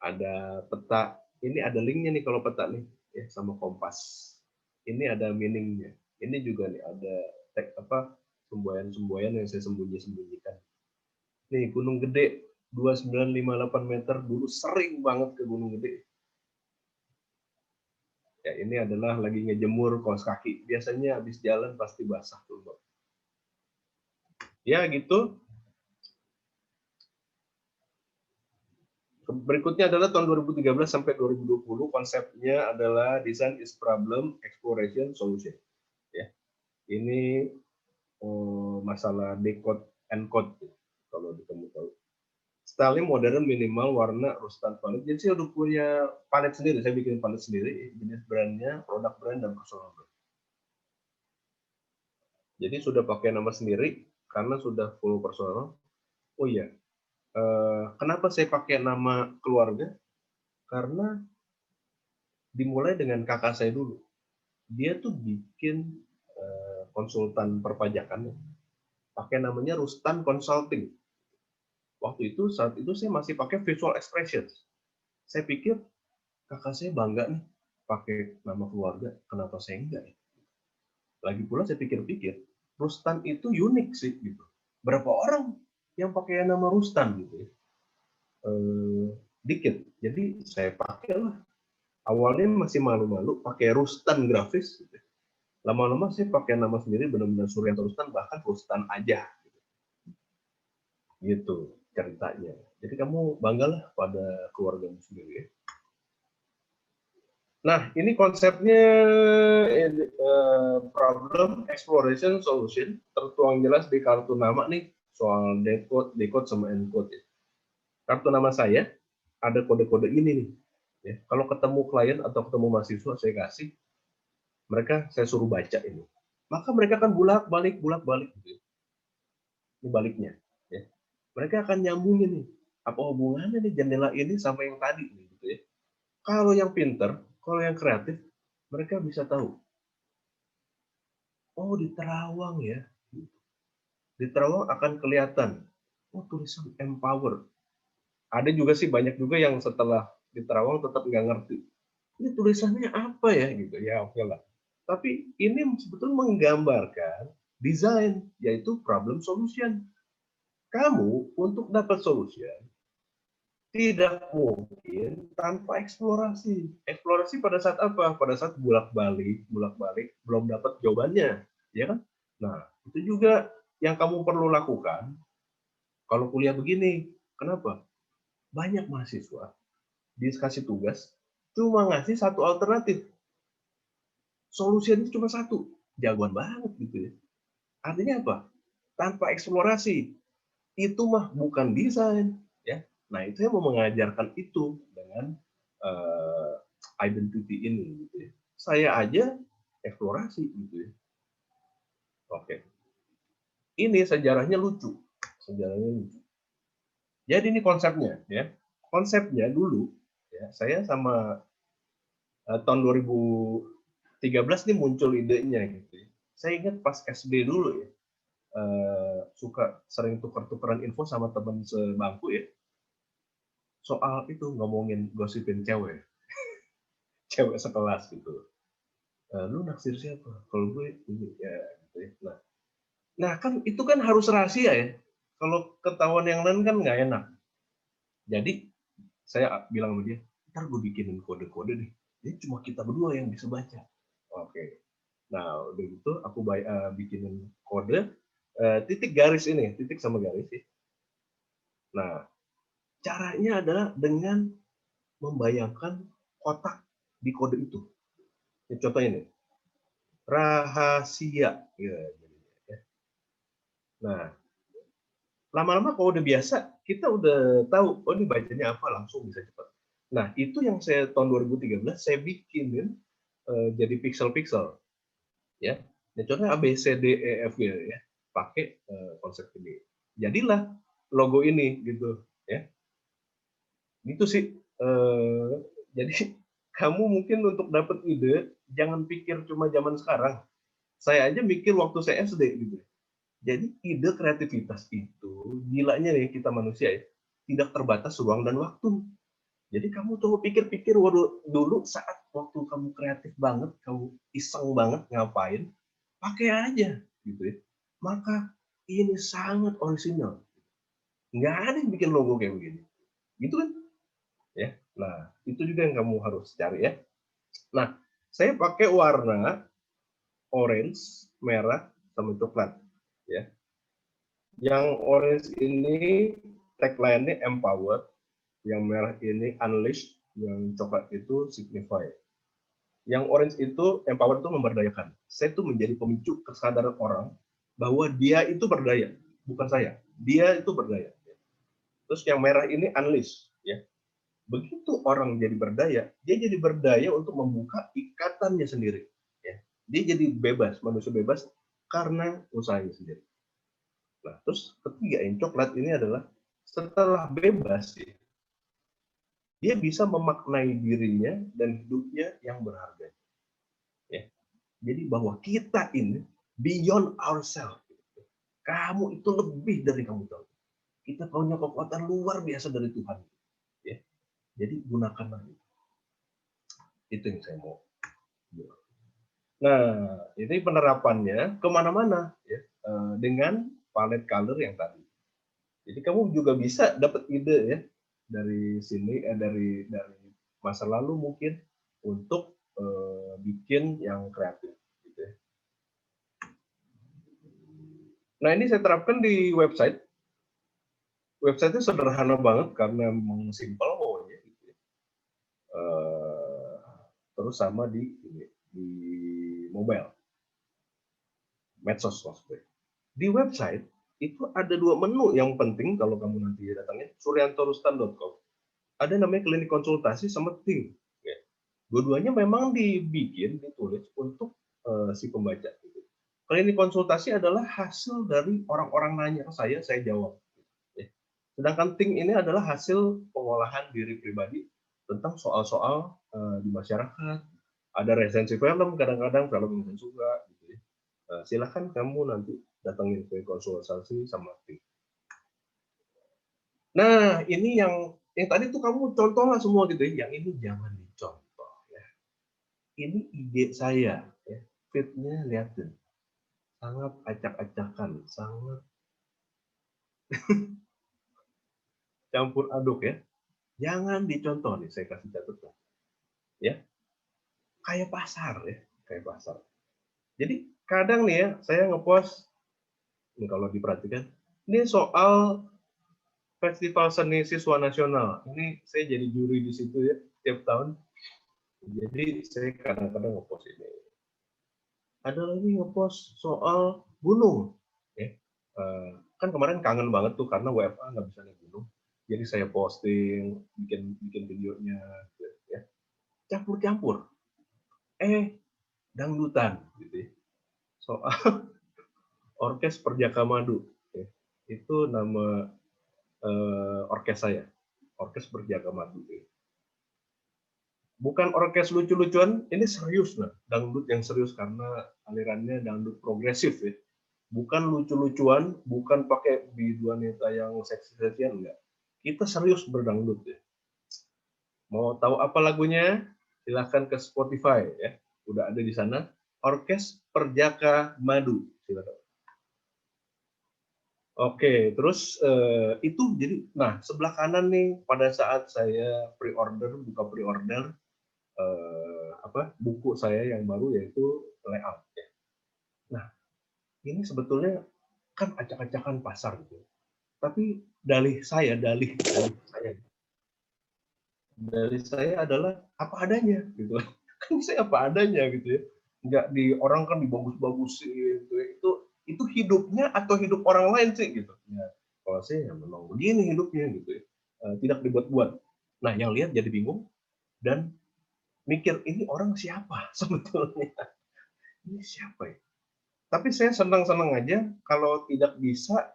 Ada peta. Ini ada linknya nih kalau peta nih, ya, sama kompas. Ini ada meaningnya. Ini juga nih ada semboyan-semboyan yang saya sembunyikan. Nih Gunung Gede 2958 meter, dulu sering banget ke Gunung Gede. Ya, ini adalah lagi ngejemur kaos kaki. Biasanya habis jalan pasti basah tuh. Ya gitu. Berikutnya adalah tahun 2013 sampai 2020, konsepnya adalah design is problem, exploration, solution. Ya. Ini masalah decode, encode, kalau kamu tahu. Style modern, minimal, warna, rustan palet. Jadi saya udah punya palet sendiri, saya bikin palet sendiri, jenis brandnya, produk brand, dan personal brand. Jadi sudah pakai nama sendiri, karena sudah full personal. Oh iya, kenapa saya pakai nama keluarga? Karena dimulai dengan kakak saya dulu. Dia tuh bikin konsultan perpajakan, pakai namanya Rustan Consulting. Saat itu saya masih pakai visual expressions. Saya pikir kakak saya bangga nih pakai nama keluarga, kenapa saya enggak ya? Lagi pula saya pikir-pikir, Rustan itu unik sih gitu. Berapa orang yang pakai nama Rustan gitu ya? Dikit. Jadi saya pakailah. Awalnya masih malu-malu pakai Rustan Grafis. Gitu. Lama-lama saya pakai nama sendiri, benar-benar Suryanto Rustan, bahkan Rustan aja. Gitu ceritanya. Jadi kamu banggalah pada keluargamu sendiri ya. Nah, ini konsepnya problem, exploration, solution, tertuang jelas di kartu nama nih, soal decode sama encode. Ya. kartu nama saya ada kode-kode ini nih. Ya, kalau ketemu klien atau ketemu mahasiswa saya kasih, mereka saya suruh baca ini. Maka mereka akan bolak-balik gitu. Ya. Ini baliknya. Ya. Mereka akan nyambungin nih. Apa hubungannya nih jendela ini sama yang tadi nih, gitu ya. Kalau yang pinter, kalau yang kreatif, mereka bisa tahu. Oh, di Terawang ya. Di Terawang akan kelihatan. Oh, tulisan empower. Ada juga sih, banyak juga yang setelah di Terawang tetap nggak ngerti. Ini tulisannya apa ya gitu. Ya oke lah. Tapi ini sebetulnya menggambarkan desain, yaitu problem solution. Kamu untuk dapat solution tidak mungkin tanpa eksplorasi. Eksplorasi pada saat apa? Pada saat bolak-balik, belum dapat jawabannya, ya kan? Nah, itu juga yang kamu perlu lakukan kalau kuliah begini. Kenapa? Banyak mahasiswa dikasih tugas cuma ngasih satu alternatif. Solusinya cuma satu. Jagoan banget gitu ya. Artinya apa? Tanpa eksplorasi. Itu mah bukan desain, ya. Nah, itu yang mau mengajarkan itu dengan identity ini gitu ya. Saya aja eksplorasi gitu ya. Oke. Ini sejarahnya lucu. Sejarahnya lucu. Jadi ini konsepnya ya. Konsepnya dulu ya, saya sama tahun 2013 nih muncul idenya gitu ya. Saya ingat pas SD dulu ya. Suka sering tukar-tukaran info sama teman sebangku ya. Soal itu ngomongin gosipin cewek. Cewek sekelas gitu. Lu naksir siapa? Kalau gue ini ya gitu ya. Nah kan itu kan harus rahasia ya. Kalau ketahuan yang lain kan nggak enak. Jadi saya bilang sama dia, ntar gue bikinin kode-kode deh. Jadi cuma kita berdua yang bisa baca. Oke. Nah udah gitu aku bikinin kode titik garis ini, titik sama garis ya. Nah caranya adalah dengan membayangkan kotak di kode itu. Ini contohnya nih, rahasia. Ya. Nah, lama-lama kalau udah biasa, kita udah tahu, oh ini bacanya apa, langsung bisa cepat. Nah, itu yang saya tahun 2013, saya bikinin jadi pixel-pixel. Ya. Nah, contohnya A, B, C, D, E, F, G, ya. Pakai konsep ini. Jadilah logo ini, gitu. Ya. Gitu sih. Jadi, kamu mungkin untuk dapat ide, jangan pikir cuma zaman sekarang. Saya aja mikir waktu saya SD, gitu. Jadi ide kreativitas itu, gilanya nih kita manusia ya, tidak terbatas ruang dan waktu. Jadi kamu coba pikir-pikir dulu saat waktu kamu kreatif banget, kamu iseng banget ngapain, pakai aja gitu ya. Maka ini sangat orisinal. Nggak ada yang bikin logo kayak begini. Gitu kan? Ya. Nah, itu juga yang kamu harus cari ya. Nah, saya pakai warna orange, merah, sama coklat. Ya. Yang orange ini tagline-nya empowered, yang merah ini unleashed, yang coklat itu signify. Yang orange itu empowered itu memberdayakan. Saya tuh menjadi pemicu kesadaran orang bahwa dia itu berdaya, bukan saya. Dia itu berdaya. Terus yang merah ini unleashed, ya. Begitu orang jadi berdaya, dia jadi berdaya untuk membuka ikatannya sendiri. Ya. Dia jadi bebas, manusia bebas karena usahanya sendiri. Nah, terus ketiga yang coklat ini adalah setelah bebas ya, dia bisa memaknai dirinya dan hidupnya yang berharga. Ya. Jadi bahwa kita ini beyond ourselves. Kamu itu lebih dari kamu tahu. Kita punya kekuatan luar biasa dari Tuhan. Ya. Jadi gunakanlah itu. Itu yang saya mau bilang. Nah, ini penerapannya kemana-mana ya, dengan palette color yang tadi. Jadi kamu juga bisa dapat ide ya dari sini, dari masa lalu mungkin untuk bikin yang kreatif. Gitu ya. Nah ini saya terapkan di website. Website-nya sederhana banget karena memang simpel pokoknya. Gitu ya. Terus sama di mobile, medsos maksudnya. Di website itu ada 2 menu yang penting kalau kamu nanti datangnya, suryantorustan.com. Ada namanya klinik konsultasi sama Think. Ya. Dua-duanya memang dibikin, ditulis untuk si pembaca. Gitu. Klinik konsultasi adalah hasil dari orang-orang nanya ke saya jawab. Ya. Sedangkan Think ini adalah hasil pengolahan diri pribadi tentang soal-soal di masyarakat. Ada resensi film, kadang-kadang film yang saya suka. Gitu ya. Silahkan kamu nanti datangin ke konsultasi sama Think. Nah, ini yang tadi tuh kamu contoh lah semua gitu ya. Yang ini jangan dicontoh ya. Ini IG saya ya. Feed-nya lihatin. Sangat acak-acakan, sangat campur aduk ya. Jangan dicontoh nih, saya kasih catatan. Ya. Kayak pasar ya, kayak pasar. Jadi kadang nih ya, saya ngepost ini kalau diperhatikan, ini soal Festival Seni Siswa Nasional. Ini saya jadi juri di situ ya, tiap tahun. Jadi saya kadang-kadang ngepost ini. Ada lagi ngepost soal gunung. Ya. Kan kemarin kangen banget tuh karena WFA nggak bisa naik gunung. Jadi saya posting, bikin videonya, ya. Campur-campur. Dangdutan, gitu ya. Soal Orkes Perjaka Madu. Ya. Itu nama orkes saya. Orkes Perjaka Madu. Ya. Bukan orkes lucu-lucuan, ini serius nah, dangdut yang serius karena alirannya dangdut progresif ya. Bukan lucu-lucuan, bukan pakai biduanita yang seksi-seksian enggak. Kita serius berdangdut ya. Mau tahu apa lagunya? Silahkan ke Spotify ya. Udah ada di sana. Orkes Perjaka Madu. Silakan. Oke, terus itu jadi, nah sebelah kanan nih pada saat saya buka pre-order buku saya yang baru yaitu layout. Ya. Nah, ini sebetulnya kan acak-acakan pasar gitu. Tapi dalih saya adalah apa adanya gitu. Kan saya apa adanya gitu ya. Enggak di orang kan dibagus-bagusin gitu. Itu hidupnya atau hidup orang lain sih gitu. Ya, kalau saya ya memang begini hidupnya gitu ya. Tidak dibuat-buat. Nah, yang lihat jadi bingung dan mikir ini orang siapa sebetulnya. Ini siapa ya? Tapi saya senang-senang aja kalau tidak bisa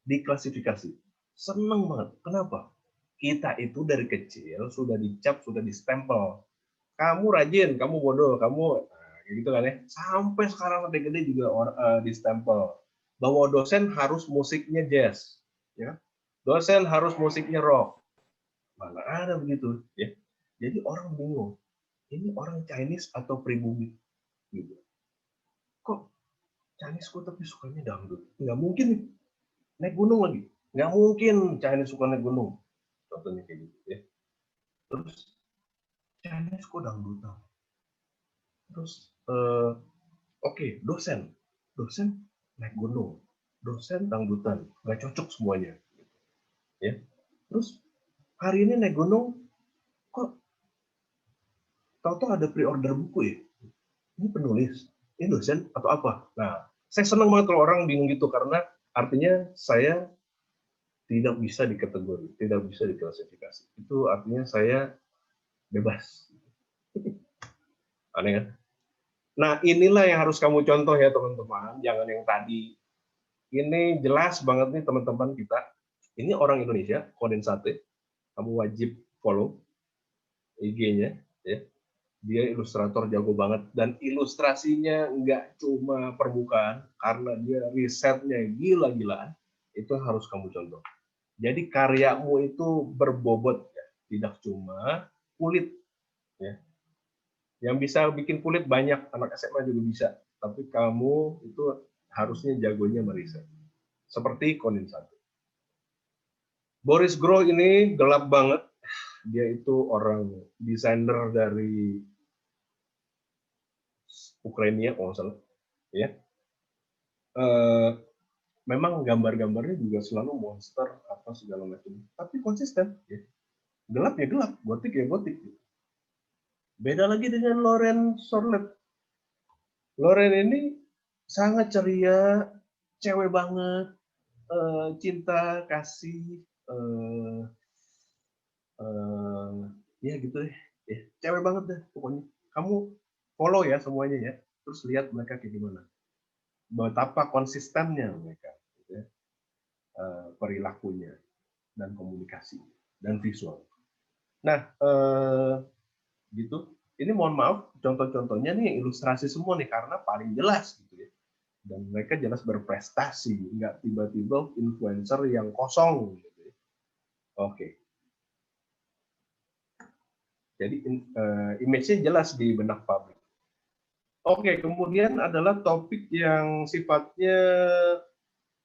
diklasifikasi. Senang banget. Kenapa? Kita itu dari kecil sudah dicap, sudah distempel. Kamu rajin, kamu bodoh, kamu kayak gitu kan ya. Sampai sekarang sampai gede juga distempel. Bahwa dosen harus musiknya jazz, ya. Dosen harus musiknya rock. Mana ada begitu, ya. Jadi orang bingung. Ini orang Chinese atau pribumi gitu. Kok Chinese kok tapi sukanya dangdut? Nggak mungkin nih. Naik gunung lagi. Nggak mungkin Chinese suka naik gunung. Contohnya kayak gitu ya. Terus Chinese kok dangdutan? Terus dosen naik gunung. Dosen dangdutan. Nggak cocok semuanya. Ya. Terus hari ini naik gunung kok tahu-tahu ada pre-order buku ya? Ini penulis, ini dosen atau apa? Nah, saya senang banget kalau orang bingung gitu karena artinya saya tidak bisa dikategori, tidak bisa diklasifikasi. Itu artinya saya bebas. Aneh kan? Nah, inilah yang harus kamu contoh ya teman-teman. Jangan yang tadi. Ini jelas banget nih teman-teman kita. Ini orang Indonesia, Kodensate. Kamu wajib follow IG-nya. Ya. Dia ilustrator jago banget. Dan ilustrasinya nggak cuma permukaan. Karena dia risetnya gila-gilaan. Itu harus kamu contoh. Jadi karyamu itu berbobot. Ya. Tidak cuma kulit. Ya. Yang bisa bikin kulit banyak. Anak SMA juga bisa. Tapi kamu itu harusnya jagonya meriset. Seperti Kodensate. Boris Groh ini gelap banget. Dia itu orang desainer dari Ukraina, kalau nggak salah. Ya. Memang gambar-gambarnya juga selalu monster apa segala macam. Tapi konsisten. Ya. Gelap ya gelap, gotik ya gotik. Beda lagi dengan Lauren Sorlet. Lauren ini sangat ceria, cewek banget, cinta, kasih, ya gitu deh. Ya, cewek banget deh pokoknya. Kamu follow ya semuanya ya, terus lihat mereka kayak gimana. Betapa konsistennya mereka, gitu ya, perilakunya dan komunikasi dan visual. Nah, gitu. Ini mohon maaf, contoh-contohnya nih ilustrasi semua nih karena paling jelas gitu ya. Dan mereka jelas berprestasi, nggak tiba-tiba influencer yang kosong gitu ya. Oke. Jadi image-nya jelas di benak publik. Oke, kemudian adalah topik yang sifatnya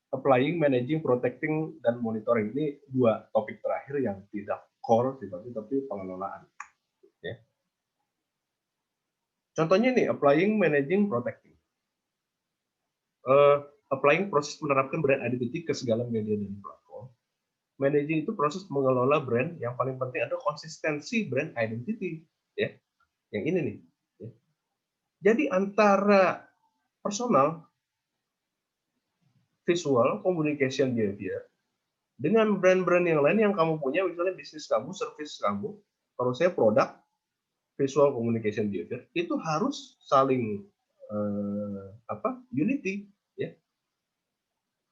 applying, managing, protecting, dan monitoring. Ini dua topik terakhir yang tidak core sifatnya, tapi pengelolaan. Ya. Contohnya nih, applying, managing, protecting. Applying proses menerapkan brand identity ke segala media dan platform. Managing itu proses mengelola brand, yang paling penting adalah konsistensi brand identity. Ya. Yang ini nih. Ya. Jadi antara personal, visual, communication behavior, dengan brand-brand yang lain yang kamu punya, misalnya bisnis kamu, service kamu, kalau saya produk, visual, communication behavior, itu harus saling unity, ya,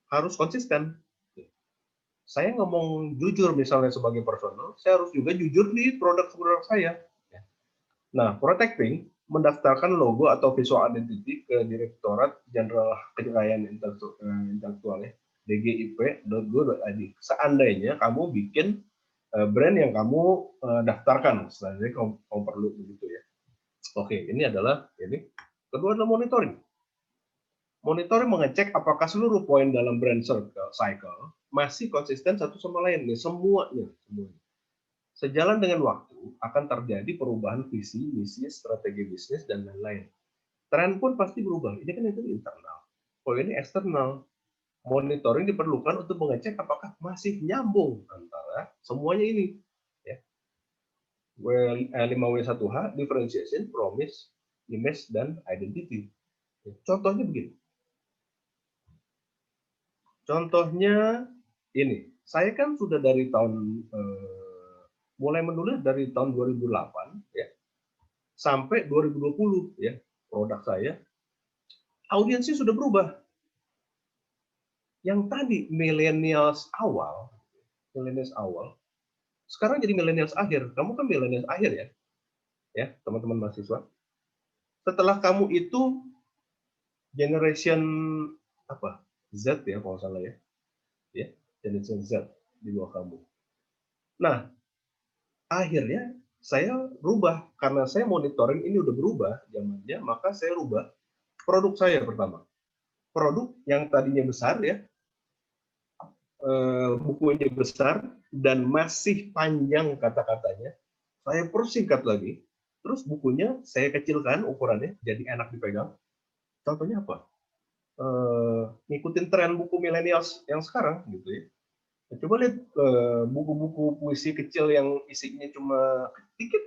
harus konsisten. Saya ngomong jujur misalnya sebagai personal, saya harus juga jujur di produk-produk saya. Nah, protecting mendaftarkan logo atau visual identity ke Direktorat Jenderal Kekayaan Intelektual ya, dgip.go.id. Seandainya kamu bikin brand yang kamu daftarkan, selanjutnya kamu perlu begitu ya. Oke, ini adalah ini. Kedua adalah monitoring. Monitoring mengecek apakah seluruh poin dalam brand cycle masih konsisten satu sama lain nih, semuanya. Sejalan dengan waktu akan terjadi perubahan visi, misi, strategi bisnis dan lain-lain. Tren pun pasti berubah. Ini kan itu internal. Kalau ini eksternal. Monitoring diperlukan untuk mengecek apakah masih nyambung antara semuanya ini. Ya. 5W1H, differentiation, promise, image, dan identity. Contohnya begini. Contohnya ini. Saya kan sudah dari tahun mulai menulis dari tahun 2008 ya sampai 2020 ya, produk saya audiensnya sudah berubah. Yang tadi millennials awal sekarang jadi millennials akhir. Kamu kan millennials akhir ya. Ya, teman-teman mahasiswa. Setelah kamu itu generation apa? Z ya kalau salah ya. Ya, generation Z di bawah kamu. Nah, akhirnya saya rubah karena saya monitoring ini udah berubah zamannya, maka saya rubah produk saya pertama. Produk yang tadinya besar ya, bukunya besar dan masih panjang kata-katanya, saya persingkat lagi. Terus bukunya saya kecilkan ukurannya jadi enak dipegang. Contohnya apa? Ngikutin tren buku millennials yang sekarang gitu ya. Coba lihat buku-buku puisi kecil yang isinya cuma sedikit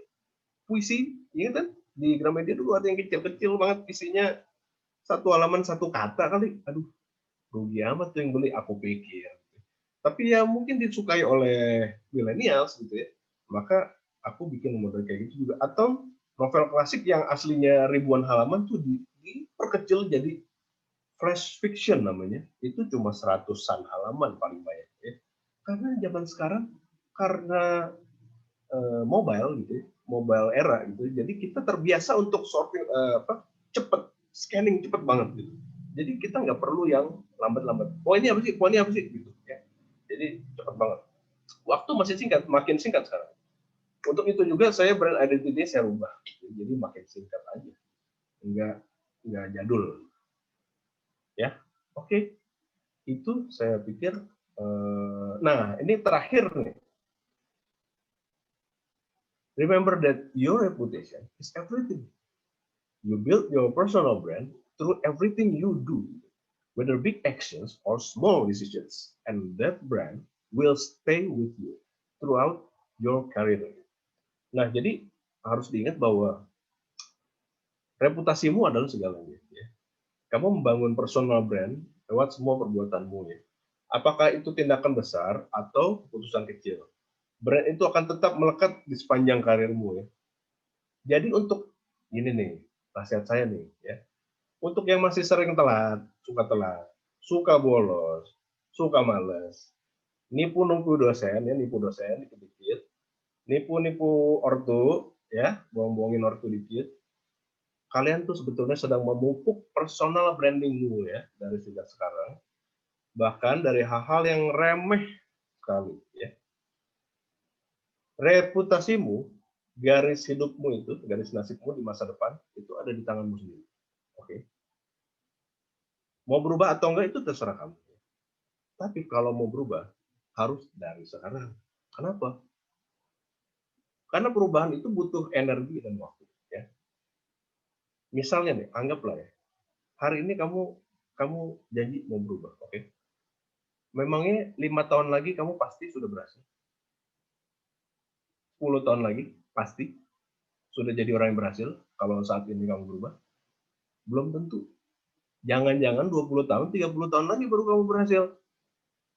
puisi, ya kan? Di Gramedia dulu ada yang kecil-kecil banget isinya satu halaman satu kata kali. Aduh, rugi amat tuh yang beli, aku pikir. Tapi ya mungkin disukai oleh millennials gitu ya. Maka aku bikin model kayak gitu juga. Atau novel klasik yang aslinya ribuan halaman tuh diperkecil jadi flash fiction namanya. Itu cuma 100-an halaman paling banyak ya. Karena zaman sekarang karena mobile gitu ya, mobile era gitu. Jadi kita terbiasa untuk sorting cepet, scanning cepet banget gitu. Jadi kita nggak perlu yang lambat-lambat. Oh ini apa sih? Oh ini apa sih? Gitu ya. Jadi cepet banget. Waktu masih singkat, makin singkat sekarang. Untuk itu juga saya brand identity saya rubah. Jadi makin singkat aja. Nggak jadul. Ya, oke. Itu saya pikir. Nah, ini terakhir nih. Remember that your reputation is everything. You build your personal brand through everything you do, whether big actions or small decisions, and that brand will stay with you throughout your career. Nah, jadi harus diingat bahwa reputasimu adalah segalanya. Ya. Kamu membangun personal brand lewat semua perbuatanmu ya. Apakah itu tindakan besar atau keputusan kecil? Brand itu akan tetap melekat di sepanjang karirmu ya. Jadi untuk ini nih, nasihat saya nih ya. Untuk yang masih sering telat, suka bolos, suka males, nipu-nipu dosen ya, nipu dosen dikit-dikit, nipu-nipu ortu ya, bohong-bohongin ortu dikit. Kalian tuh sebetulnya sedang memupuk personal brandingmu ya dari sejak sekarang. Bahkan dari hal-hal yang remeh sekali ya. Reputasimu, garis hidupmu itu, garis nasibmu di masa depan itu ada di tanganmu sendiri. Oke. Mau berubah atau enggak itu terserah kamu. Tapi kalau mau berubah harus dari sekarang. Kenapa? Karena perubahan itu butuh energi dan waktu ya. Misalnya nih, anggaplah ya. Hari ini kamu janji mau berubah, oke? Memangnya 5 tahun lagi kamu pasti sudah berhasil? 10 tahun lagi pasti sudah jadi orang yang berhasil kalau saat ini kamu berubah? Belum tentu. Jangan-jangan 20 tahun, 30 tahun lagi baru kamu berhasil.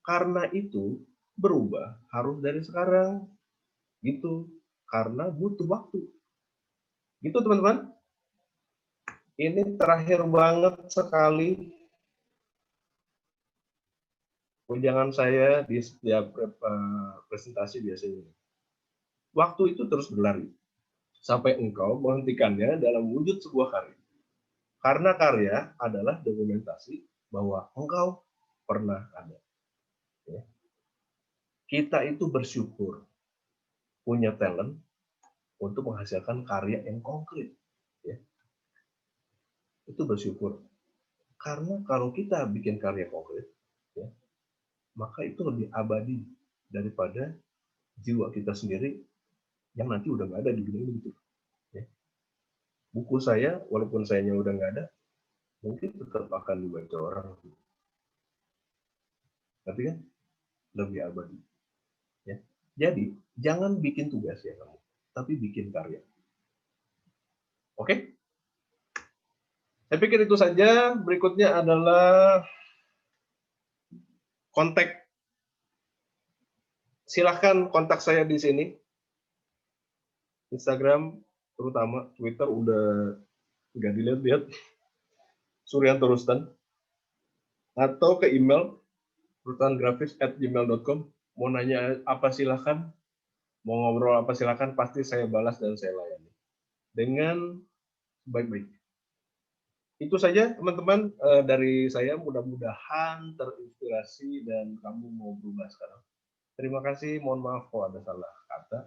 Karena itu, berubah harus dari sekarang. Gitu. Karena butuh waktu. Gitu teman-teman. Ini terakhir banget sekali ujangan saya di setiap presentasi biasanya. Waktu itu terus berlari. Sampai engkau menghentikannya dalam wujud sebuah karya. Karena karya adalah dokumentasi bahwa engkau pernah ada. Ya. Kita itu bersyukur punya talent untuk menghasilkan karya yang konkret. Ya. Itu bersyukur. Karena kalau kita bikin karya konkret, ya, maka itu lebih abadi daripada jiwa kita sendiri yang nanti udah nggak ada di dunia ini. Gitu. Ya. Buku saya, walaupun sayanya udah nggak ada, mungkin tetap akan dibaca orang. Tapi kan lebih abadi. Ya. Jadi, jangan bikin tugas ya kamu, tapi bikin karya. Oke? Saya pikir itu saja. Berikutnya adalah kontak. Silahkan kontak saya di sini. Instagram, terutama Twitter udah nggak dilihat-lihat. Suryanto Rustan. Atau ke email rustangrafis@gmail.com. Mau nanya apa silahkan. Mau ngobrol apa silahkan. Pasti saya balas dan saya layani. Dengan baik-baik. Itu saja teman-teman dari saya. Mudah-mudahan terinspirasi dan kamu mau berubah sekarang. Terima kasih. Mohon maaf kalau ada salah kata.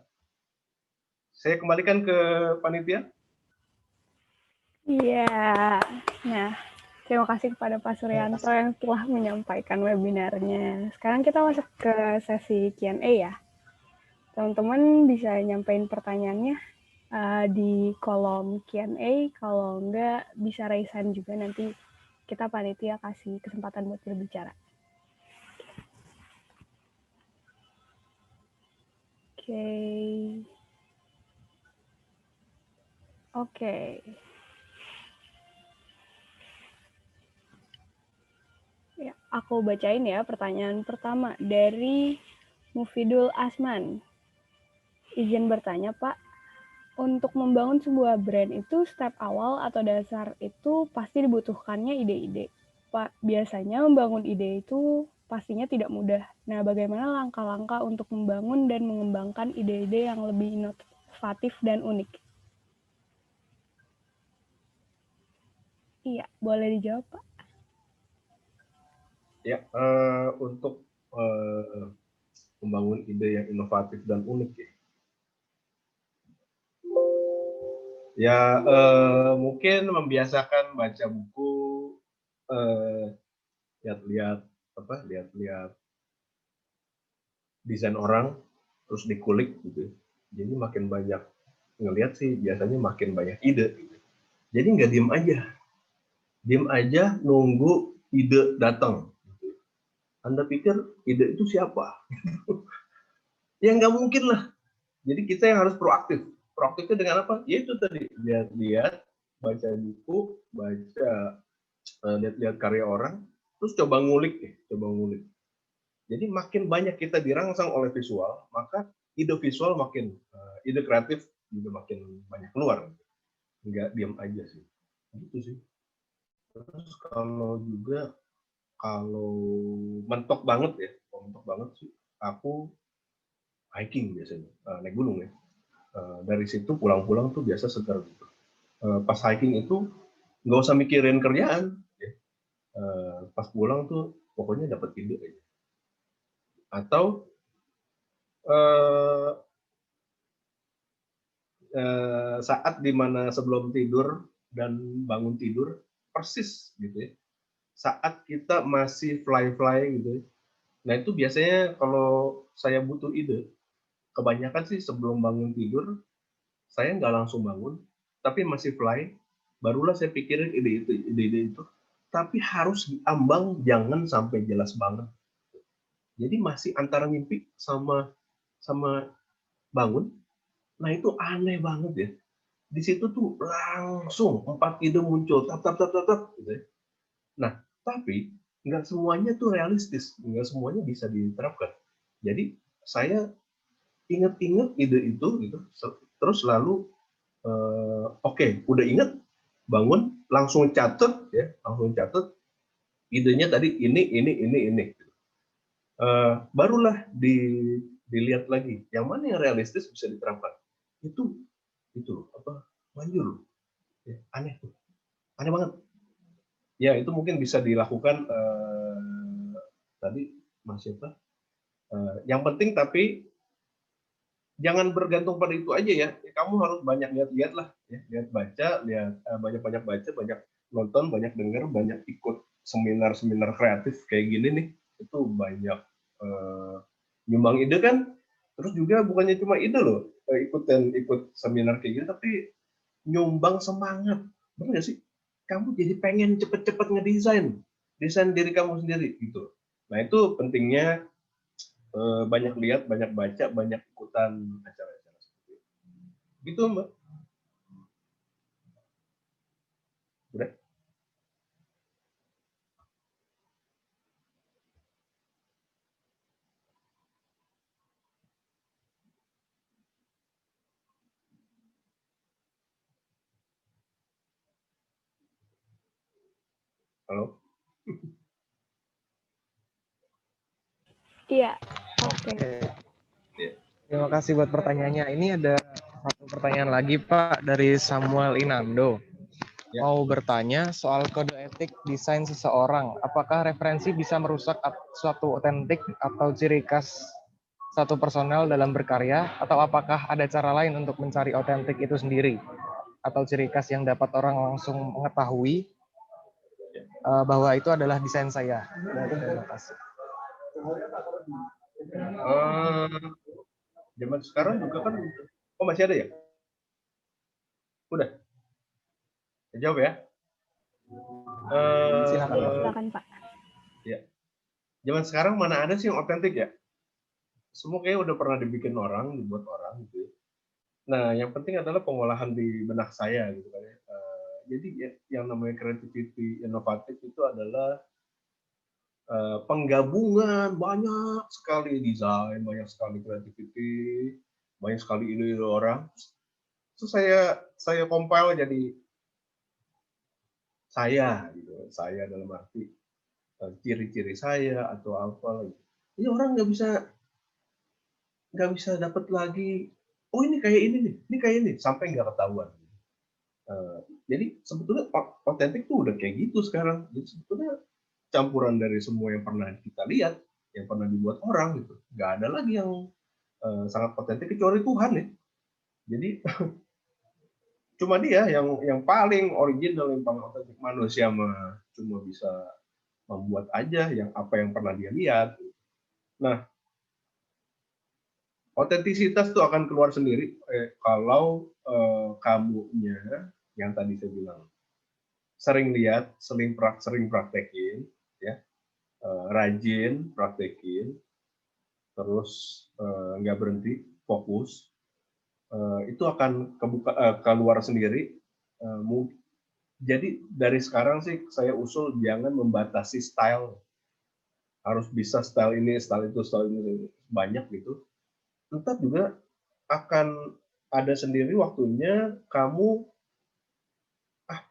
Saya kembalikan ke panitia. Iya. Nah, terima kasih kepada Pak Suryanto yang telah menyampaikan webinarnya. Sekarang kita masuk ke sesi Q&A ya. Teman-teman bisa nyampein pertanyaannya di kolom Q&A. Kalau enggak, bisa raise hand juga, nanti kita panitia kasih kesempatan buat berbicara. Oke. Ya, aku bacain ya pertanyaan pertama dari Mufidul Asman. Izin bertanya, Pak, untuk membangun sebuah brand itu step awal atau dasar itu pasti dibutuhkannya ide-ide. Pak, biasanya membangun ide itu pastinya tidak mudah. Nah, bagaimana langkah-langkah untuk membangun dan mengembangkan ide-ide yang lebih inovatif dan unik? Iya, boleh dijawab, Pak? Ya, untuk membangun ide yang inovatif dan unik ya. Ya, mungkin membiasakan baca buku, lihat-lihat desain orang, terus dikulik gitu. Jadi makin banyak ngelihat sih biasanya makin banyak ide. Gitu. Jadi nggak diem aja nunggu ide datang. Gitu. Anda pikir ide itu siapa? Ya nggak mungkin lah. Jadi kita yang harus proaktif. Proaktifnya dengan apa? Ya itu tadi, lihat-lihat, baca buku, lihat-lihat karya orang, terus coba ngulik. Jadi makin banyak kita dirangsang oleh visual, maka ide visual makin, ide kreatif juga makin banyak keluar. Nggak diam aja sih. Gitu sih. Terus kalau mentok banget ya, mentok banget sih, aku hiking biasanya, naik gunung ya. Dari situ pulang-pulang tuh biasa segar gitu. Pas hiking itu nggak usah mikirin kerjaan. Ya. Pas pulang tuh pokoknya dapat ide aja. Atau saat dimana sebelum tidur dan bangun tidur persis gitu ya. Saat kita masih fly gitu ya. Nah itu biasanya kalau saya butuh ide, kebanyakan sih sebelum bangun tidur saya nggak langsung bangun, tapi masih fly, barulah saya pikirin ide itu. Tapi harus diambang, jangan sampai jelas banget. Jadi masih antara mimpi sama bangun. Nah itu aneh banget ya. Di situ tuh langsung 4 ide muncul, gitu ya. Nah tapi nggak semuanya tuh realistis, nggak semuanya bisa diterapkan. Jadi saya inget-inget ide itu gitu, terus lalu oke, udah inget, bangun, langsung catet ya, langsung catet idenya tadi ini. Barulah dilihat lagi, yang mana yang realistis bisa diterapkan. Itu apa? Manjur, ya, aneh tuh, aneh banget. Ya itu mungkin bisa dilakukan tadi Mas siapa? Yang penting tapi jangan bergantung pada itu aja ya. Kamu harus banyak lihat-lihat lah, ya. Lihat baca, banyak-banyak baca, banyak nonton, banyak dengar, banyak ikut seminar-seminar kreatif kayak gini nih. Itu banyak nyumbang ide kan. Terus juga bukannya cuma ide loh, ikut seminar kayak gini, tapi nyumbang semangat. Benar nggak sih? Kamu jadi pengen cepet-cepet desain diri kamu sendiri gitu. Nah itu pentingnya banyak lihat, banyak baca, banyak ikutan acara-acara seperti itu. Gitu Mbak. Udah? Halo? Iya, oke. Terima kasih buat pertanyaannya. Ini ada satu pertanyaan lagi Pak dari Samuel Inando. Ya. Mau bertanya soal kode etik desain seseorang. Apakah referensi bisa merusak suatu otentik atau ciri khas satu personel dalam berkarya? Atau apakah ada cara lain untuk mencari otentik itu sendiri? Atau ciri khas yang dapat orang langsung mengetahui bahwa itu adalah desain saya? Terima kasih. Zaman sekarang juga kan, oh masih ada ya? Udah? Jawab ya? Silakan Pak. Ya. Zaman sekarang mana ada sih yang otentik ya? Semua kayaknya udah pernah dibikin orang, dibuat orang gitu. Nah, yang penting adalah pengolahan di benak saya gitu kan ya. Jadi yang namanya creativity inovatif itu adalah penggabungan banyak sekali desain, banyak sekali creativity, banyak sekali ide-ide orang. Terus saya compile jadi saya gitu. Saya dalam arti ciri-ciri saya atau apa gitu. Ini orang nggak bisa dapat lagi, oh ini kayak ini nih, ini kayak ini, sampai nggak ketahuan. Jadi sebetulnya otentik tuh udah kayak gitu sekarang. Jadi sebetulnya campuran dari semua yang pernah kita lihat, yang pernah dibuat orang gitu. Nggak ada lagi yang sangat otentik kecuali Tuhan ya. Jadi cuma dia yang paling original, yang paling otentik. Manusia mah cuma bisa membuat aja yang apa yang pernah dia lihat. Nah, otentisitas tuh akan keluar sendiri kalau kamunya yang tadi saya bilang sering lihat, sering praktekin, ya, rajin praktekin, terus nggak berhenti, fokus, itu akan keluar sendiri. Jadi dari sekarang sih saya usul jangan membatasi style. harus bisa style ini, style itu, style ini banyak gitu. Tetap juga akan ada sendiri waktunya kamu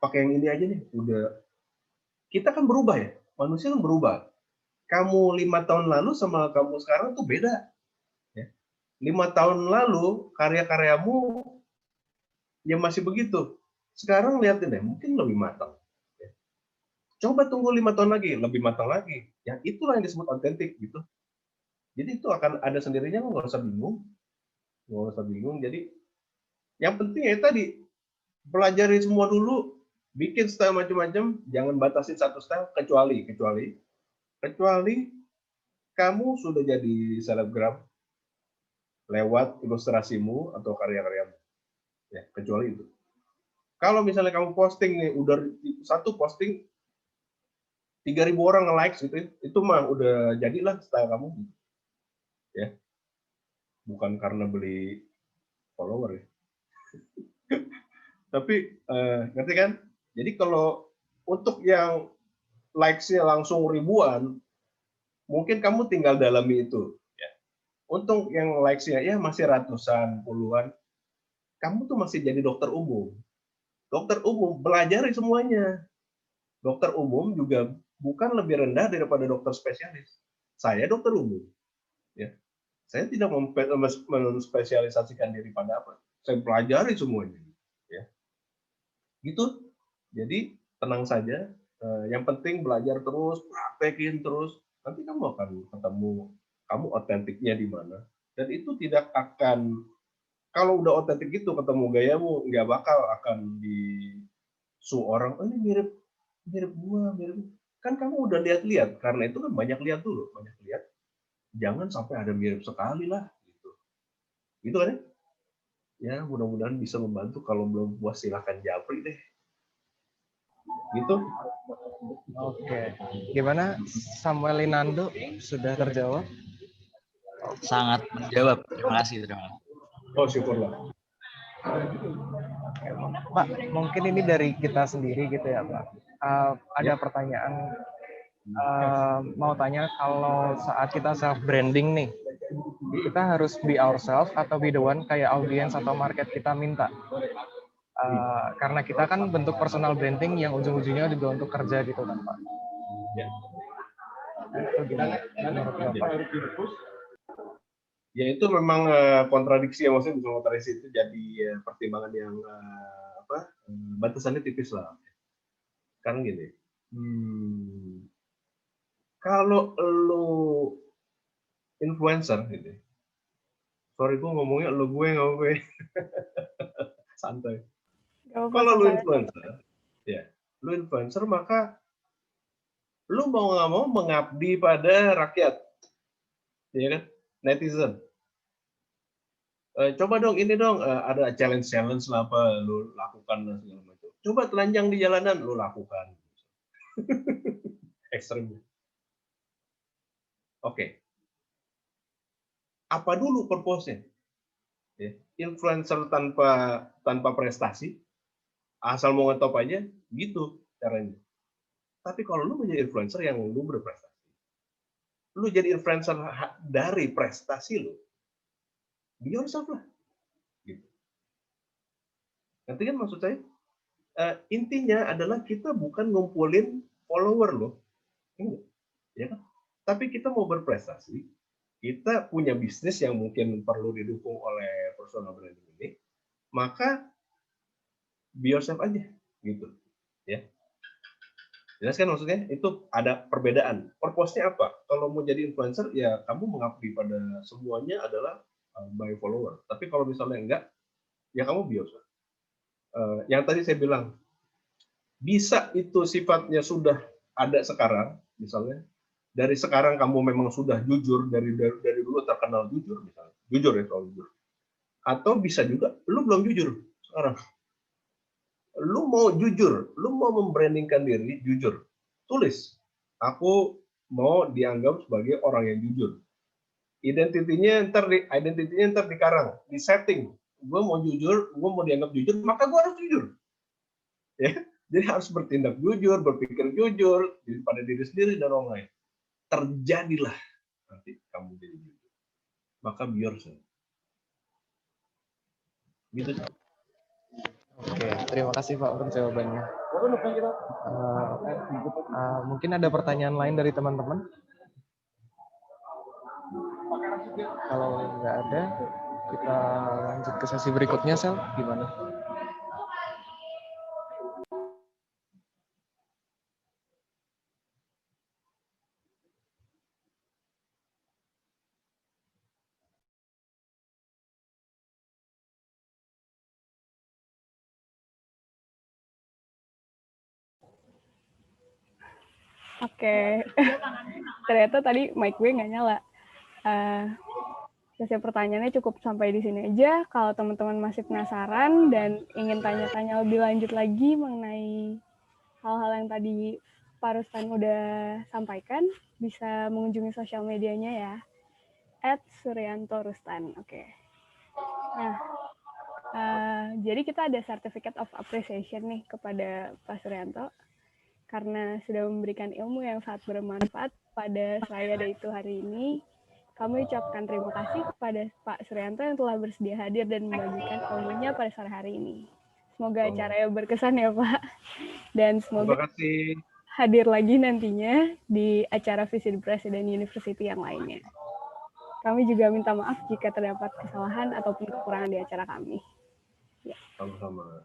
pakai yang ini aja nih. Udah kita kan berubah ya, manusia kan berubah. Kamu 5 tahun lalu sama kamu sekarang tuh beda. Ya. 5 tahun lalu karya-karyamu ya masih begitu. Sekarang lihatin deh, mungkin lebih matang. Ya. Coba tunggu 5 tahun lagi, lebih matang lagi. Ya itulah yang disebut otentik gitu. Jadi itu akan ada sendirinya, lo nggak usah bingung, nggak usah bingung. Jadi yang penting ya tadi pelajari semua dulu, bikin style macam-macam, jangan batasin satu style kecuali kamu sudah jadi selebgram lewat ilustrasimu atau karya-karyamu. Ya, kecuali itu. Kalau misalnya kamu posting nih, udah satu posting 3.000 orang nge-like gitu, itu mah udah jadilah style kamu. Ya. Bukan karena beli follower ya. Tapi ngerti kan? Jadi kalau untuk yang likes-nya langsung ribuan, mungkin kamu tinggal dalami itu. Ya. Untuk yang likes-nya ya masih ratusan, puluhan, kamu tuh masih jadi dokter umum. Dokter umum belajari semuanya. Dokter umum juga bukan lebih rendah daripada dokter spesialis. Saya dokter umum. Ya. Saya tidak menspesialisasikan diri pada apa. Saya pelajari semuanya. Ya. Gitu. Jadi tenang saja. Yang penting belajar terus, praktekin terus. Nanti kamu akan ketemu kamu otentiknya di mana. Dan itu tidak akan, kalau udah otentik itu ketemu gayamu, nggak bakal akan di orang, oh, ini mirip mirip gua, mirip. Kan kamu udah lihat-lihat, karena itu kan banyak lihat dulu, banyak lihat. Jangan sampai ada mirip sekali lah, gitu. Gitu kan ya? Ya, mudah-mudahan bisa membantu. Kalau belum puas silahkan japri deh. Gitu. Oke. Gimana Samuel Linando, sudah terjawab? Sangat menjawab. Terima kasih. Oh, syukurlah. Pak, mungkin ini dari kita sendiri gitu ya, Pak. Ada pertanyaan, mau tanya, kalau saat kita self branding nih, kita harus be ourselves atau be the one kayak audience atau market kita minta? Karena kita kan bentuk personal branding yang ujung-ujungnya juga untuk kerja gitu kan, Pak. Ya. Itu gimana menurut Bapak? Ya itu memang kontradiksi ya, maksudnya bukan kontradiksi, itu jadi pertimbangan yang batasannya tipis lah. Sekarang gini, kalau lo influencer gitu, sorry gue ngomongnya lo gue nggak gue, santai. Kalau lo influencer, ya, lo influencer maka lo mau nggak mau mengabdi pada rakyat, ya kan, netizen. Coba dong ini dong, ada challenge lah apa lo lakukan dan segala macam. Coba telanjang di jalanan lo lakukan. Ekstrim. Oke. Apa dulu purpose-nya? Ya. Influencer tanpa prestasi, asal mau ngetop aja, gitu caranya. Tapi kalau lu menjadi influencer yang lu berprestasi, lu jadi influencer dari prestasi lu, be yourself lah. Gitu. Ngerti kan maksud saya? Intinya adalah kita bukan ngumpulin follower loh, ya kan? Tapi kita mau berprestasi, kita punya bisnis yang mungkin perlu didukung oleh personal branding ini, maka be yourself aja, gitu, ya. Jelas kan maksudnya? Itu ada perbedaan. Purpose-nya apa? Kalau mau jadi influencer, ya kamu mengabdi pada semuanya adalah by follower. Tapi kalau misalnya enggak, ya kamu be yourself. Yang tadi saya bilang, bisa itu sifatnya sudah ada sekarang, misalnya, dari sekarang kamu memang sudah jujur, dari dulu terkenal jujur, misalnya. Jujur ya, kalau jujur. Atau bisa juga, lu belum jujur sekarang. Lu mau jujur, lu mau membrandingkan diri, jujur. Tulis, aku mau dianggap sebagai orang yang jujur. Identitinya ntar dikarang, di setting. Gue mau jujur, gue mau dianggap jujur, maka gue harus jujur. Ya, jadi harus bertindak jujur, berpikir jujur pada diri sendiri dan orang lain. terjadilah nanti kamu jadi gitu. Maka be yourself. Gitu. Oke, terima kasih Pak untuk jawabannya. Mungkin ada pertanyaan lain dari teman-teman? Kalau nggak ada, kita lanjut ke sesi berikutnya, Sel. Gimana? Oke. Ternyata tadi mic gue nggak nyala. Sesi pertanyaannya cukup sampai di sini aja. Kalau teman-teman masih penasaran dan ingin tanya-tanya lebih lanjut lagi mengenai hal-hal yang tadi Pak Rustan udah sampaikan, bisa mengunjungi sosial medianya ya, @suryantorustan. Oke. Nah, jadi kita ada Certificate of Appreciation nih kepada Pak Suryanto karena sudah memberikan ilmu yang sangat bermanfaat pada saya dan itu hari ini. Kami ucapkan terima kasih kepada Pak Suryanto yang telah bersedia hadir dan membagikan ilmunya pada sore hari ini. Semoga acaranya berkesan ya Pak. Dan semoga hadir lagi nantinya di acara Visit Presiden University yang lainnya. Kami juga minta maaf jika terdapat kesalahan ataupun kekurangan di acara kami. Sama-sama.